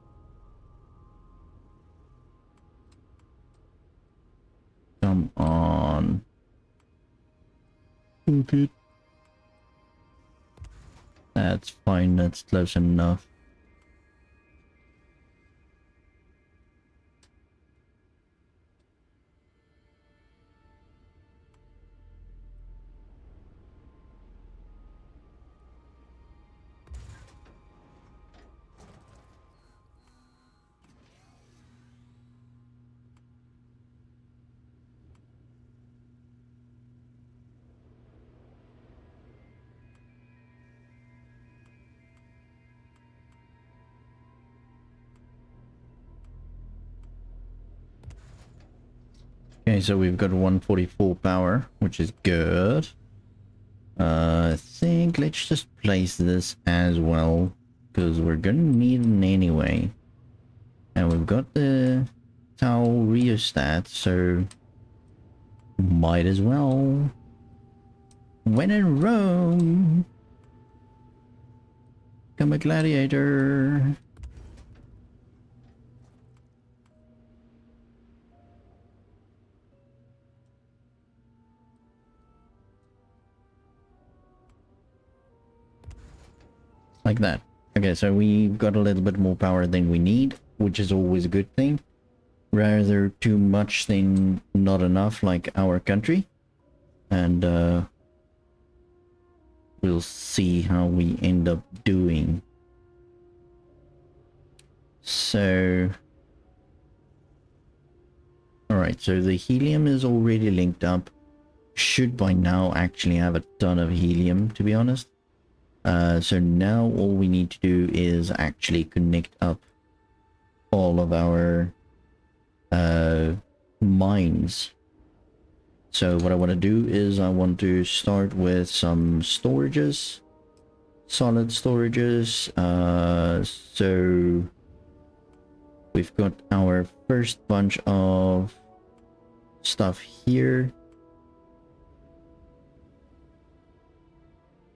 Come on. Okay. That's fine, that's close enough. Okay, so we've got 144 power, which is good. I think let's just place this as well, because we're gonna need it anyway. And we've got the Tau rheostat, so might as well. When in Rome, become a gladiator. Like that. Okay, so we've got a little bit more power than we need, which is always a good thing. Rather too much than not enough, like our country. And we'll see how we end up doing. So... Alright, so the helium is already linked up. Should by now actually have a ton of helium, to be honest. So now all we need to do is actually connect up all of our mines. So what I want to do is I want to start with some storages, solid storages. So we've got our first bunch of stuff here,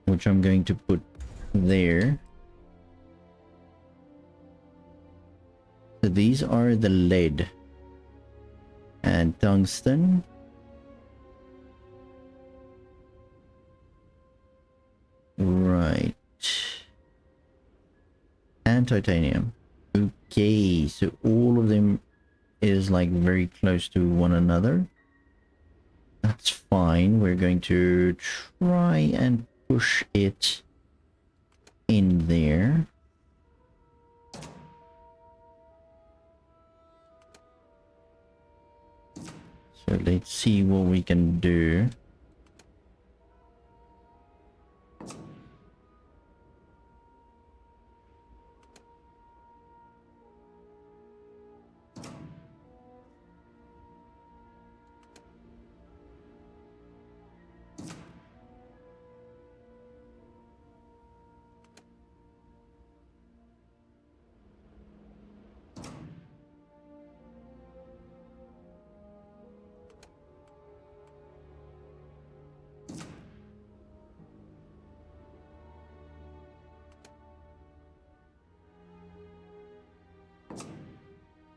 which I'm going to put there. So these are the lead and tungsten. Right. And titanium. Okay, so all of them is like very close to one another. That's fine. We're going to try and push it in there. So let's see what we can do.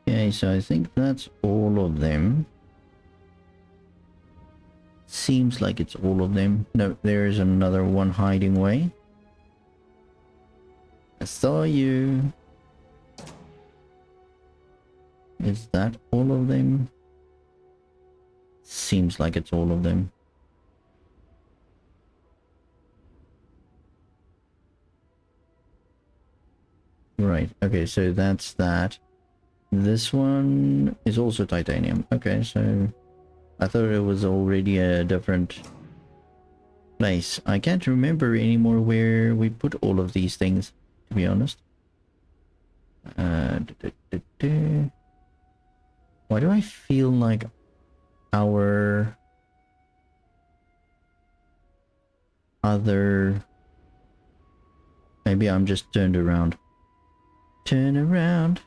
Okay, so I think that's all of them. Seems like it's all of them. No, there's another one hiding away. I saw you. Is that all of them? Seems like it's all of them. Right, okay, so that's that. This one is also titanium. Okay, so I thought it was already a different place. I can't remember anymore where we put all of these things, to be honest. Why do I feel like our other... Maybe I'm just turned around. Turn around.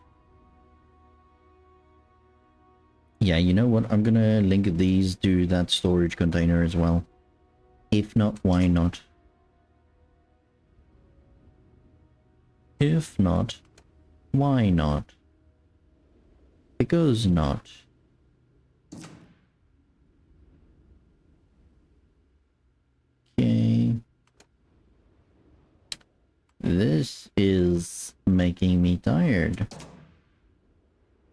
Yeah, you know what? I'm gonna link these to that storage container as well. If not, why not? If not, why not? Because not. Okay. This is making me tired.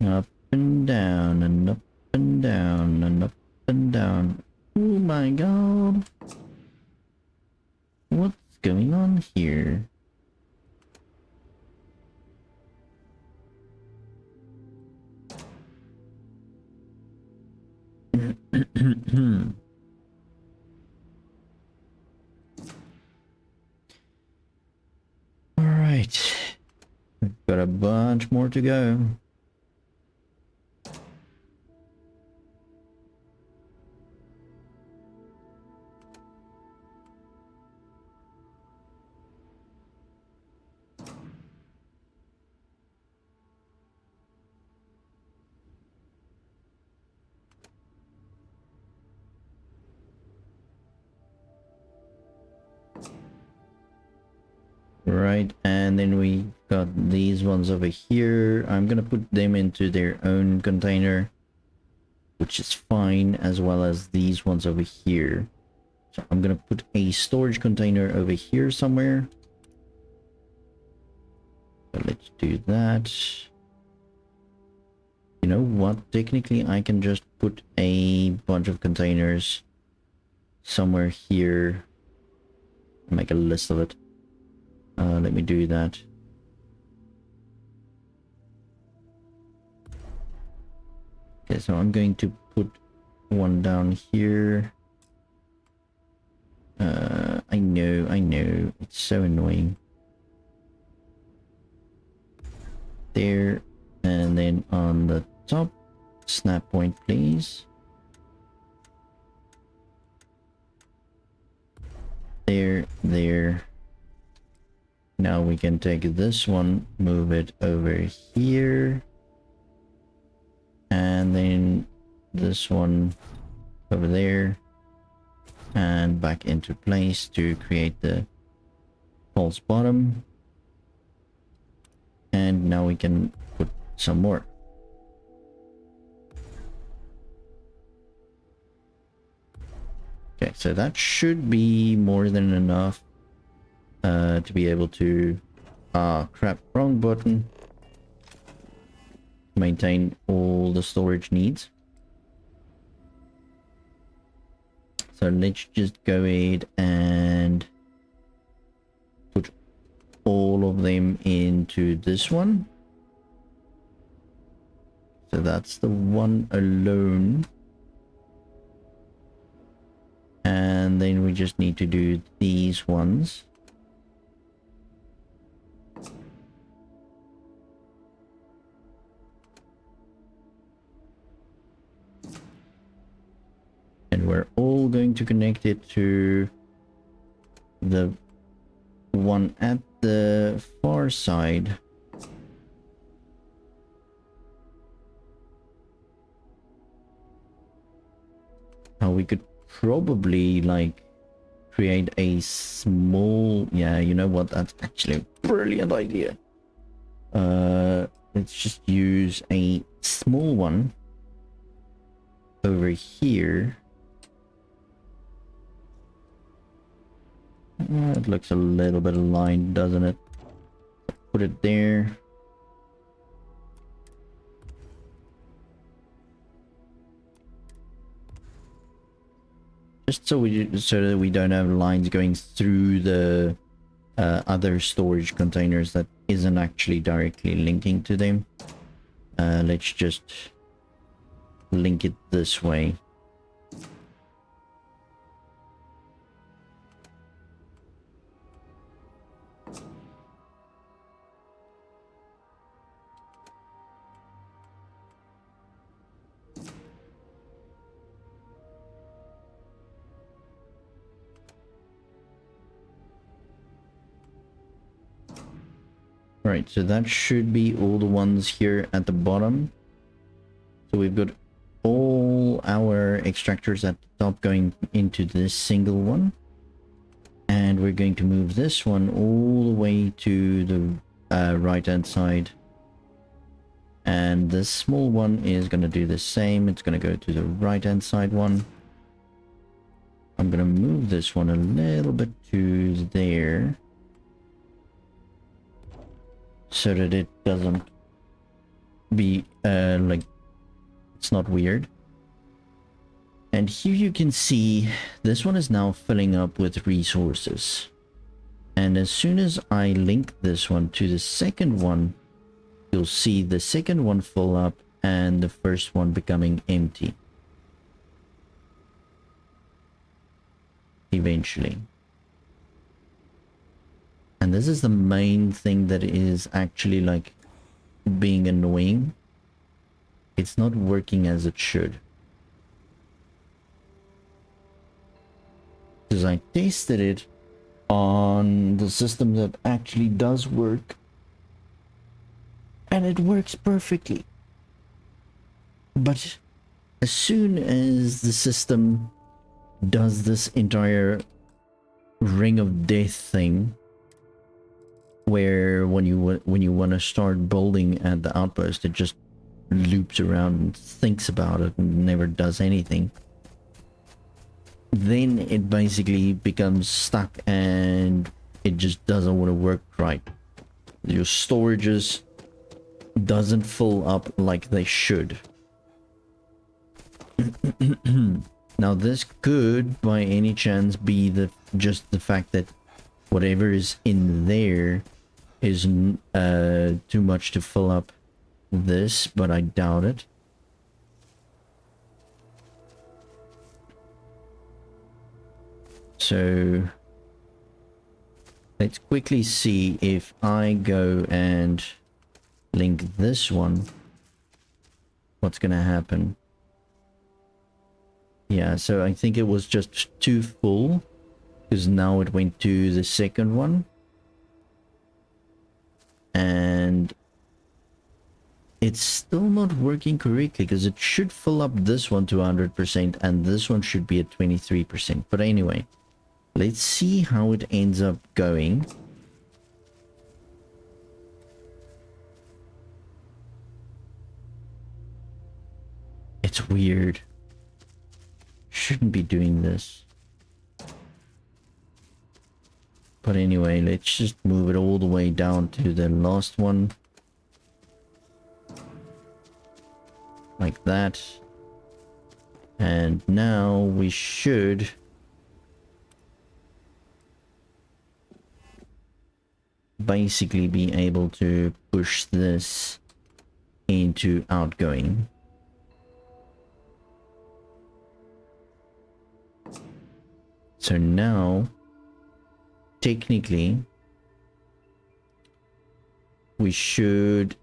Up and down and up and down and up and down. Oh my god. What's going on here? Alright. We've got a bunch more to go. Right, and then we got these ones over here. I'm gonna put them into their own container, which is fine, as well as these ones over here. So I'm gonna put a storage container over here somewhere. So let's do that. You know what? Technically, I can just put a bunch of containers somewhere here. Make a list of it. Let me do that. Okay, so I'm going to put one down here. I know. It's so annoying. There, and then on the top, snap point, please. There. Now we can take this one, move it over here. And then this one over there. And back into place to create the false bottom. And now we can put some more. Okay, so that should be more than enough to be able to crap, wrong button, maintain all the storage needs. So let's just go ahead and put all of them into this one. So that's the one alone. And then we just need to do these ones. And we're all going to connect it to the one at the far side. Now we could probably like create a small, yeah, you know what, that's actually a brilliant idea. Let's just use a small one over here. It looks a little bit aligned, doesn't it? Put it there. Just so that we don't have lines going through the other storage containers that isn't actually directly linking to them. Let's just link it this way. Right, so that should be all the ones here at the bottom. So we've got all our extractors at the top going into this single one. And we're going to move this one all the way to the right hand side. And this small one is going to do the same. It's going to go to the right hand side one. I'm going to move this one a little bit to there, so that it doesn't be like, it's not weird. And here you can see this one is now filling up with resources. And as soon as I link this one to the second one, you'll see the second one fill up and the first one becoming empty. Eventually. And this is the main thing that is actually like being annoying. It's not working as it should. Because I tested it on the system that actually does work, and it works perfectly. But as soon as the system does this entire ring of death thing, where when you want to start building at the outpost, it just loops around and thinks about it and never does anything, then it basically becomes stuck and it just doesn't want to work right. Your storages doesn't fill up like they should. Now this could by any chance be just the fact that whatever is in there is too much to fill up this, but I doubt it. So let's quickly see if I go and link this one, what's gonna happen. Yeah, so I think it was just too full, because now it went to the second one. And it's still not working correctly, because it should fill up this one to 100% and this one should be at 23%. But anyway, let's see how it ends up going. It's weird. Shouldn't be doing this. But anyway, let's just move it all the way down to the last one. Like that. And now we should basically be able to push this into outgoing. So now, technically, we should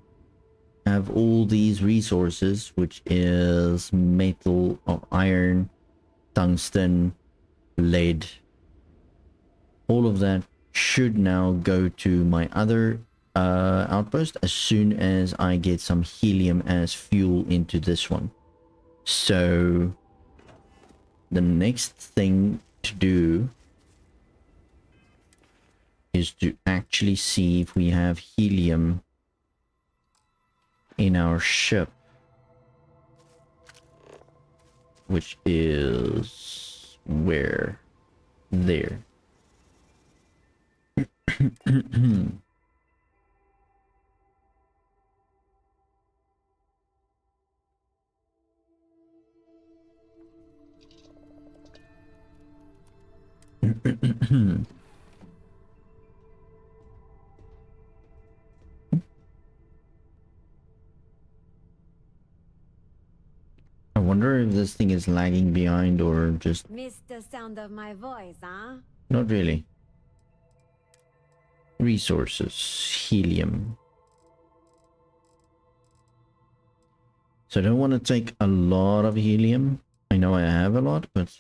have all these resources, which is metal of iron, tungsten, lead. All of that should now go to my other outpost as soon as I get some helium as fuel into this one. So the next thing to do is to actually see if we have helium in our ship, which is where? There. I wonder if this thing is lagging behind or just... Missed the sound of my voice, huh? Not really. Resources. Helium. So I don't want to take a lot of helium. I know I have a lot, but...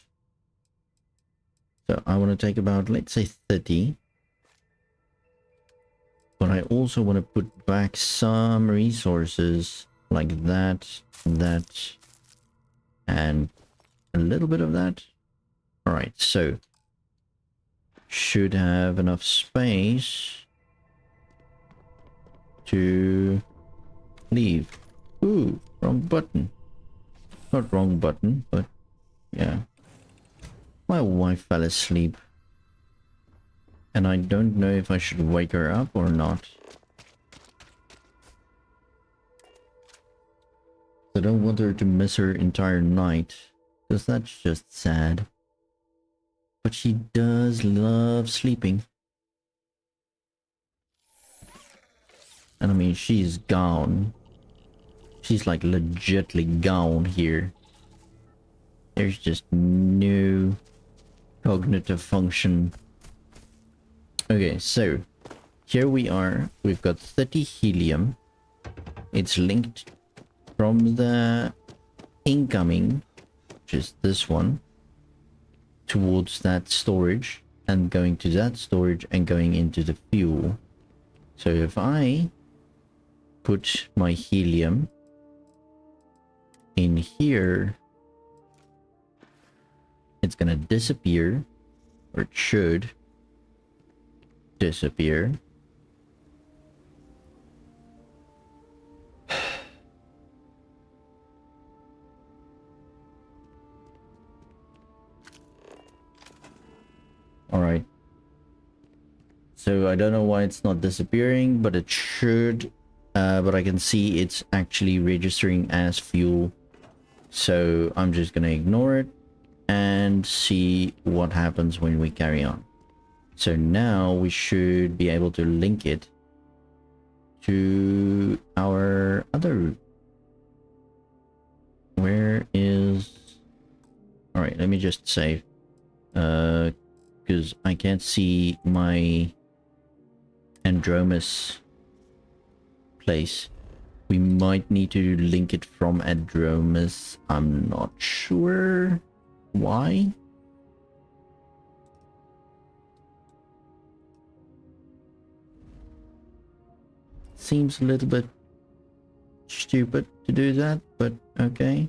So I want to take about, let's say, 30. But I also want to put back some resources like that, that, and a little bit of that. Alright, so should have enough space to leave. Ooh, wrong button. Not wrong button, but yeah. My wife fell asleep. And I don't know if I should wake her up or not. I don't want her to miss her entire night. Because that's just sad. But she does love sleeping. And I mean, she's gone. She's like legitly gone here. There's just no cognitive function. Okay, so here we are. We've got 30 helium. It's linked from the incoming, which is this one, towards that storage, and going to that storage and going into the fuel. So if I put my helium in here, it's gonna disappear, or it should disappear. All right. So I don't know why it's not disappearing, but it should. But I can see it's actually registering as fuel. So I'm just gonna ignore it and see what happens when we carry on. So now we should be able to link it to our other route. Where is... All right, let me just save. Because I can't see my Andromas place. We might need to link it from Andromas. I'm not sure why. Seems a little bit stupid to do that, but okay.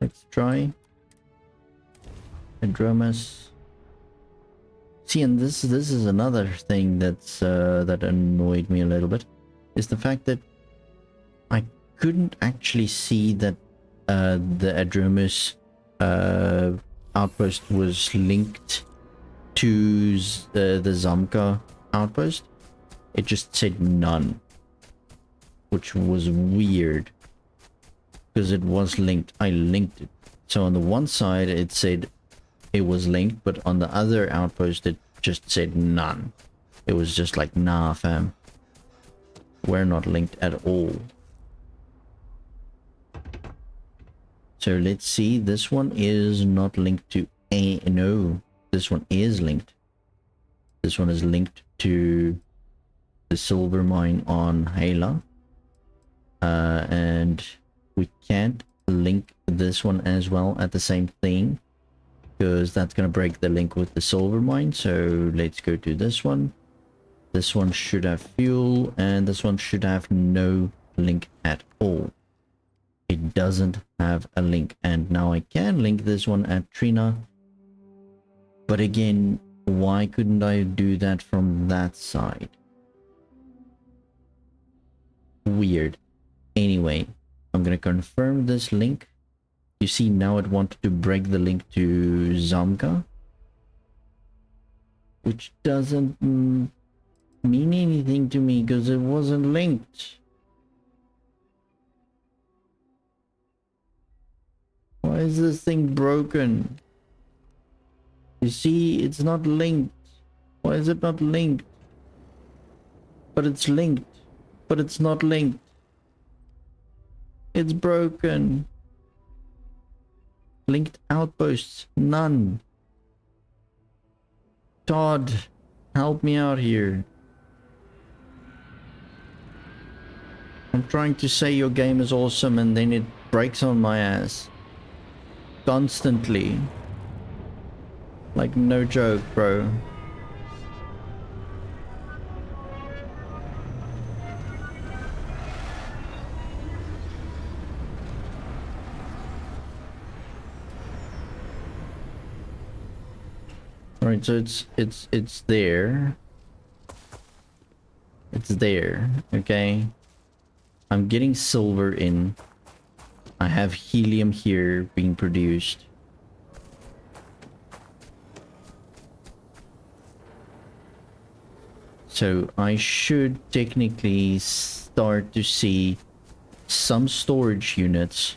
Let's try. Andromas. See, and this is another thing that's that annoyed me a little bit, is the fact that I couldn't actually see that the Andromas outpost was linked to the Zamka outpost. It just said none, which was weird because it was linked. I linked it, so on the one side it said it was linked, but on the other outpost it just said none. It was just like, nah fam, we're not linked at all. So let's see, this one is not linked to a... No, this one is linked. This one is linked to the silver mine on Hela. And we can't link this one as well at the same thing, because that's going to break the link with the silver mine. So let's go to this one. This one should have fuel, and this one should have no link at all. It doesn't have a link, and now I can link this one at Trina. But again, why couldn't I do that from that side? Weird. Anyway, I'm gonna confirm this link. You see, now it wanted to break the link to Zamka, which doesn't mean anything to me because it wasn't linked. Why is this thing broken? You see, it's not linked. Why is it not linked? But it's linked. But it's not linked. It's broken. Linked outposts, none. Todd, help me out here. I'm trying to say your game is awesome and then it breaks on my ass. Constantly. Like, no joke, bro. Alright, so it's there. It's there, okay? I'm getting silver in. I have helium here being produced. So I should technically start to see some storage units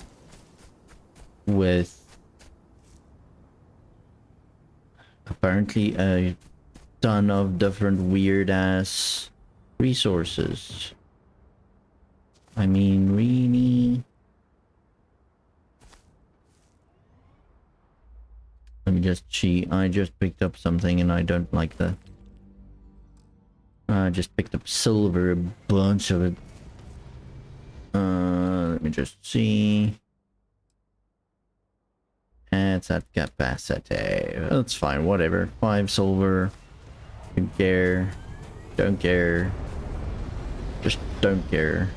with apparently a ton of different weird ass resources. I mean, really? Let me just see. I just picked up something and I don't like that. I just picked up silver, a bunch of it. Let me just see. It's at capacity. That's fine, whatever. 5 silver. Don't care. Don't care. Just don't care.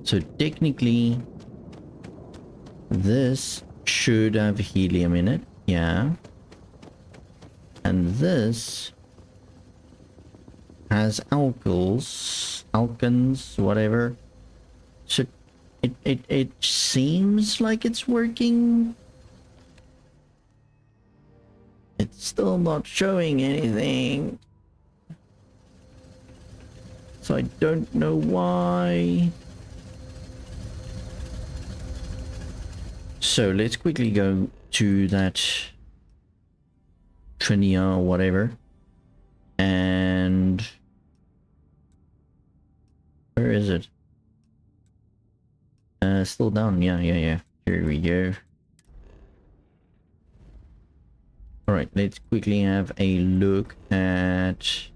So technically, this should have helium in it. Yeah. And this has alkans, whatever. So it seems like it's working. It's still not showing anything. So I don't know why. So let's quickly go to that Trinia or whatever. And where is it? Still down. Yeah. Here we go. Alright, let's quickly have a look at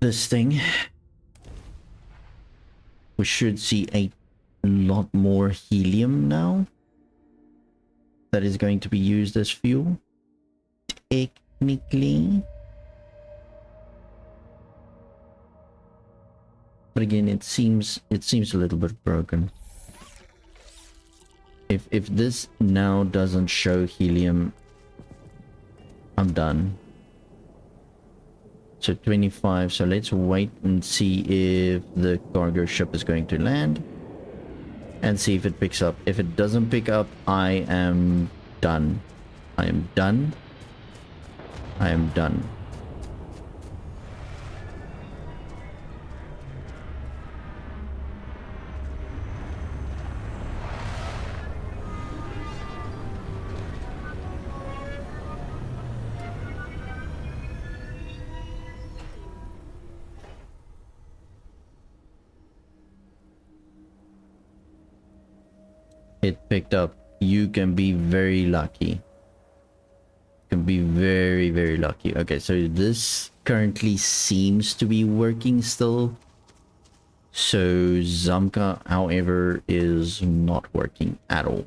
this thing. We should see a lot more helium now that is going to be used as fuel. Technically. But again, it seems a little bit broken. If this now doesn't show helium, I'm done. So 25, so let's wait and see if the cargo ship is going to land. And see if it picks up. If it doesn't pick up, I am done. I am done. I am done. It picked up. You can be very lucky. Can be very, very lucky. Okay, so this currently seems to be working still. So Zamka, however, is not working at all.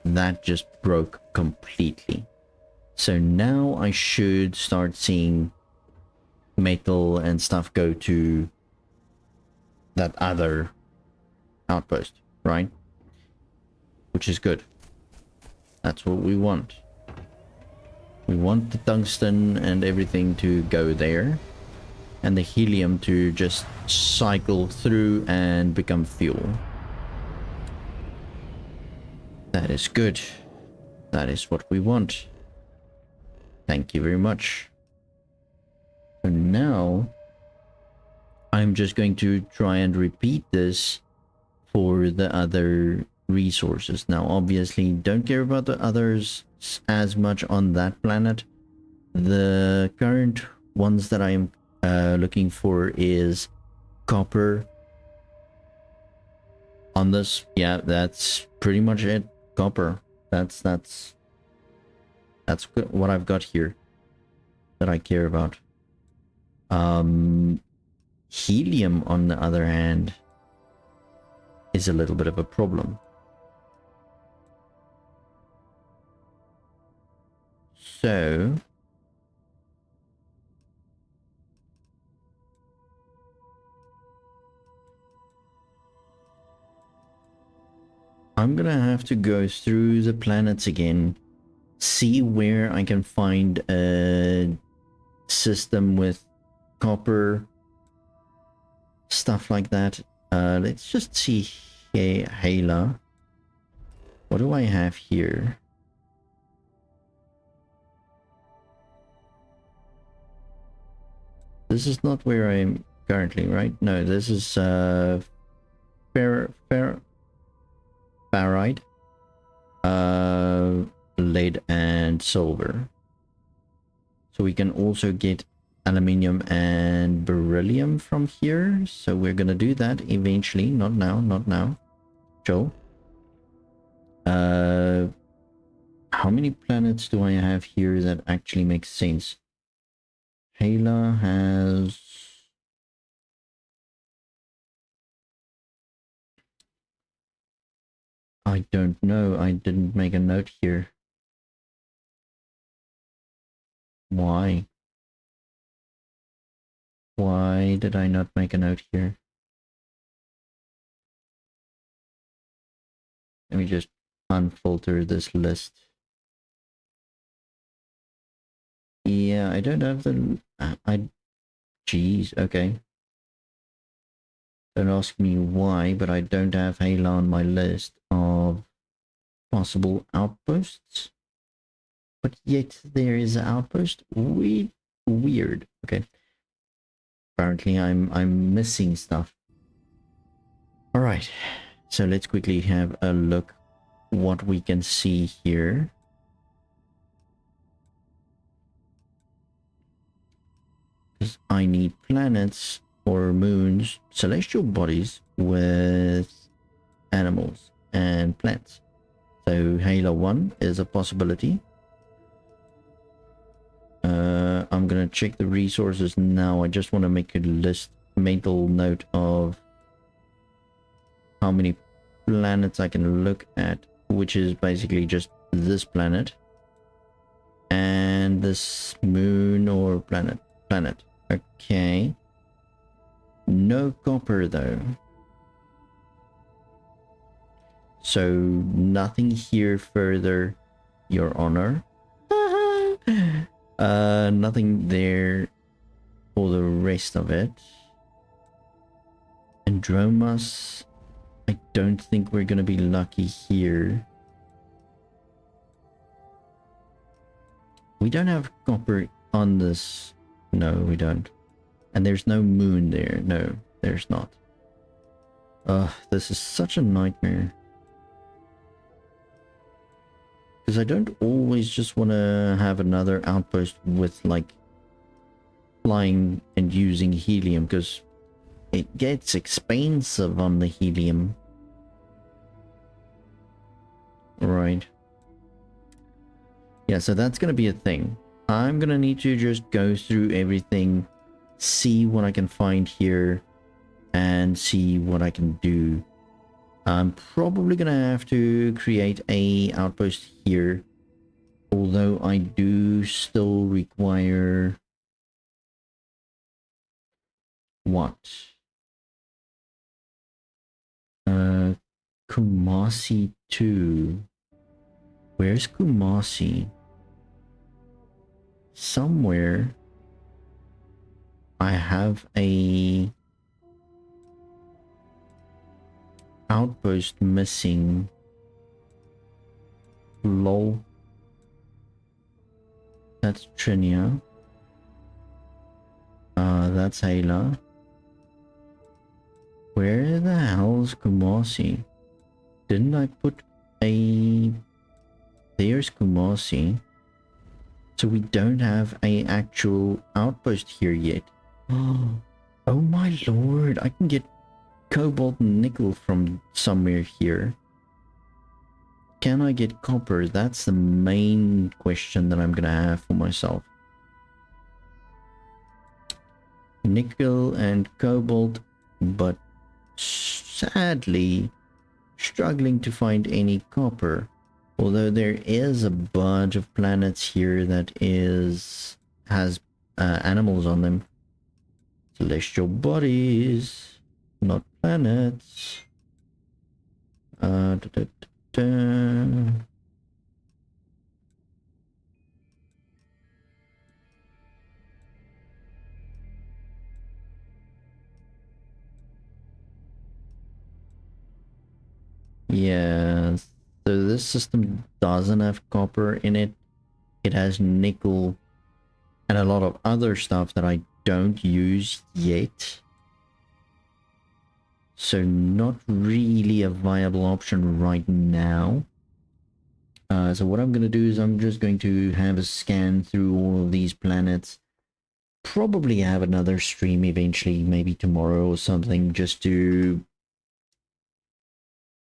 That just broke completely. So now I should start seeing metal and stuff go to that other outpost, right? Which is good. That's what we want. We want the tungsten and everything to go there. And the helium to just cycle through and become fuel. That is good. That is what we want. Thank you very much. So now, I'm just going to try and repeat this for the other resources. Now, obviously, don't care about the others as much on that planet. The current ones that I am looking for is copper. On this, yeah, that's pretty much it. Copper. That's what I've got here that I care about. Helium, on the other hand, is a little bit of a problem. So I'm gonna have to go through the planets again, see where I can find a system with copper, stuff like that. Let's just see here, Hala. What do I have here? This is not where I'm currently, right? No, this is ferrite, lead and silver. So we can also get aluminium and beryllium from here. So we're gonna do that eventually. Not now, not now. Joe. How many planets do I have here that actually makes sense? Hala has... I don't know. I didn't make a note here. Why? Why did I not make a note here? Let me just unfilter this list. Yeah, I don't have the... Jeez, okay. Don't ask me why, but I don't have Hala on my list of possible outposts. But yet there is an outpost. Weird. Okay. Apparently I'm missing stuff. Alright. So let's quickly have a look what we can see here. Because I need planets or moons, celestial bodies with animals and plants. So Halo 1 is a possibility. I'm gonna check the resources now. I just want to make a mental note of how many planets I can look at, which is basically just this planet and this moon or planet. Okay. No copper though. So nothing here further, Your Honor. Nothing there for the rest of it. Andromas, I don't think we're gonna be lucky here. We don't have copper on this. No, we don't. And there's no moon there. No, there's not. Ugh, this is such a nightmare. Because I don't always just want to have another outpost with like flying and using helium, because it gets expensive on the helium. Right. Yeah, so that's going to be a thing. I'm going to need to just go through everything, see what I can find here, and see what I can do. I'm probably going to have to create a outpost here, although I do still require... What? Kumasi 2. Where's Kumasi? Somewhere I have a outpost missing. Lol. That's Trinia. That's Ayla. Where the hell's Kumasi? Didn't I put a... There's Kumasi. So we don't have a actual outpost here yet. Oh my lord, I can get cobalt and nickel from somewhere here. Can I get copper? That's the main question that I'm gonna have for myself. Nickel and cobalt, but sadly struggling to find any copper. Although there is a bunch of planets here that has animals on them. Celestial bodies, not planets. Da, da, da. Yeah, so this system doesn't have copper in it. It has nickel and a lot of other stuff that I don't use yet. So not really a viable option right now. So what I'm going to do is I'm just going to have a scan through all of these planets. Probably have another stream eventually, maybe tomorrow or something, just to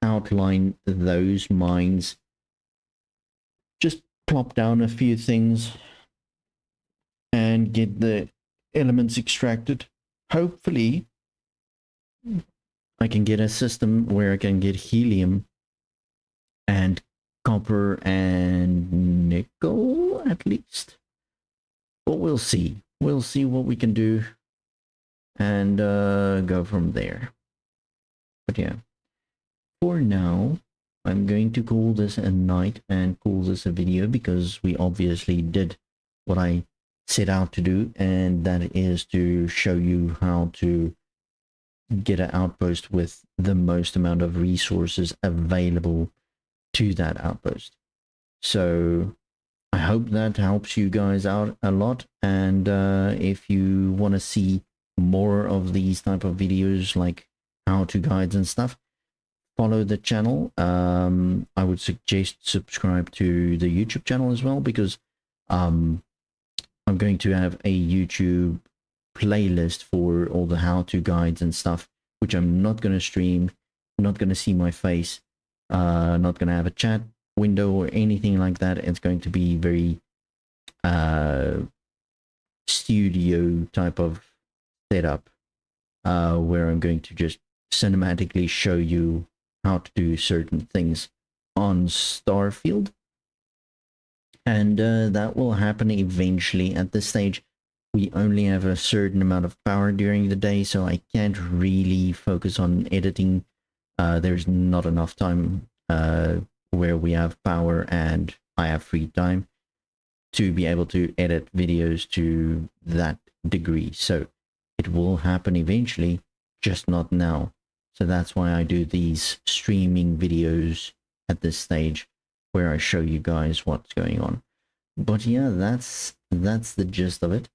outline those mines. Just plop down a few things and get the elements extracted. Hopefully, I can get a system where I can get helium and copper and nickel at least. But we'll see. We'll see what we can do and go from there. But yeah, for now, I'm going to call this a night and call this a video because we obviously did what I set out to do, and that is to show you how to get an outpost with the most amount of resources available to that outpost. So I hope that helps you guys out a lot, and if you want to see more of these type of videos like how-to guides and stuff, follow the channel. I would suggest subscribe to the YouTube channel as well, because I'm going to have a YouTube playlist for all the how-to guides and stuff, which I'm not going to stream, not going to see my face, not going to have a chat window or anything like that. It's going to be very studio type of setup, where I'm going to just cinematically show you how to do certain things on Starfield, and that will happen eventually. At this stage, we only have a certain amount of power during the day, so I can't really focus on editing. There's not enough time where we have power and I have free time to be able to edit videos to that degree. So it will happen eventually, just not now. So that's why I do these streaming videos at this stage, where I show you guys what's going on. But yeah, that's the gist of it.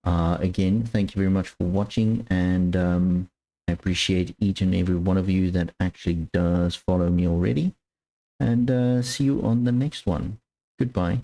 Again, thank you very much for watching, and I appreciate each and every one of you that actually does follow me already. And see you on the next one. Goodbye.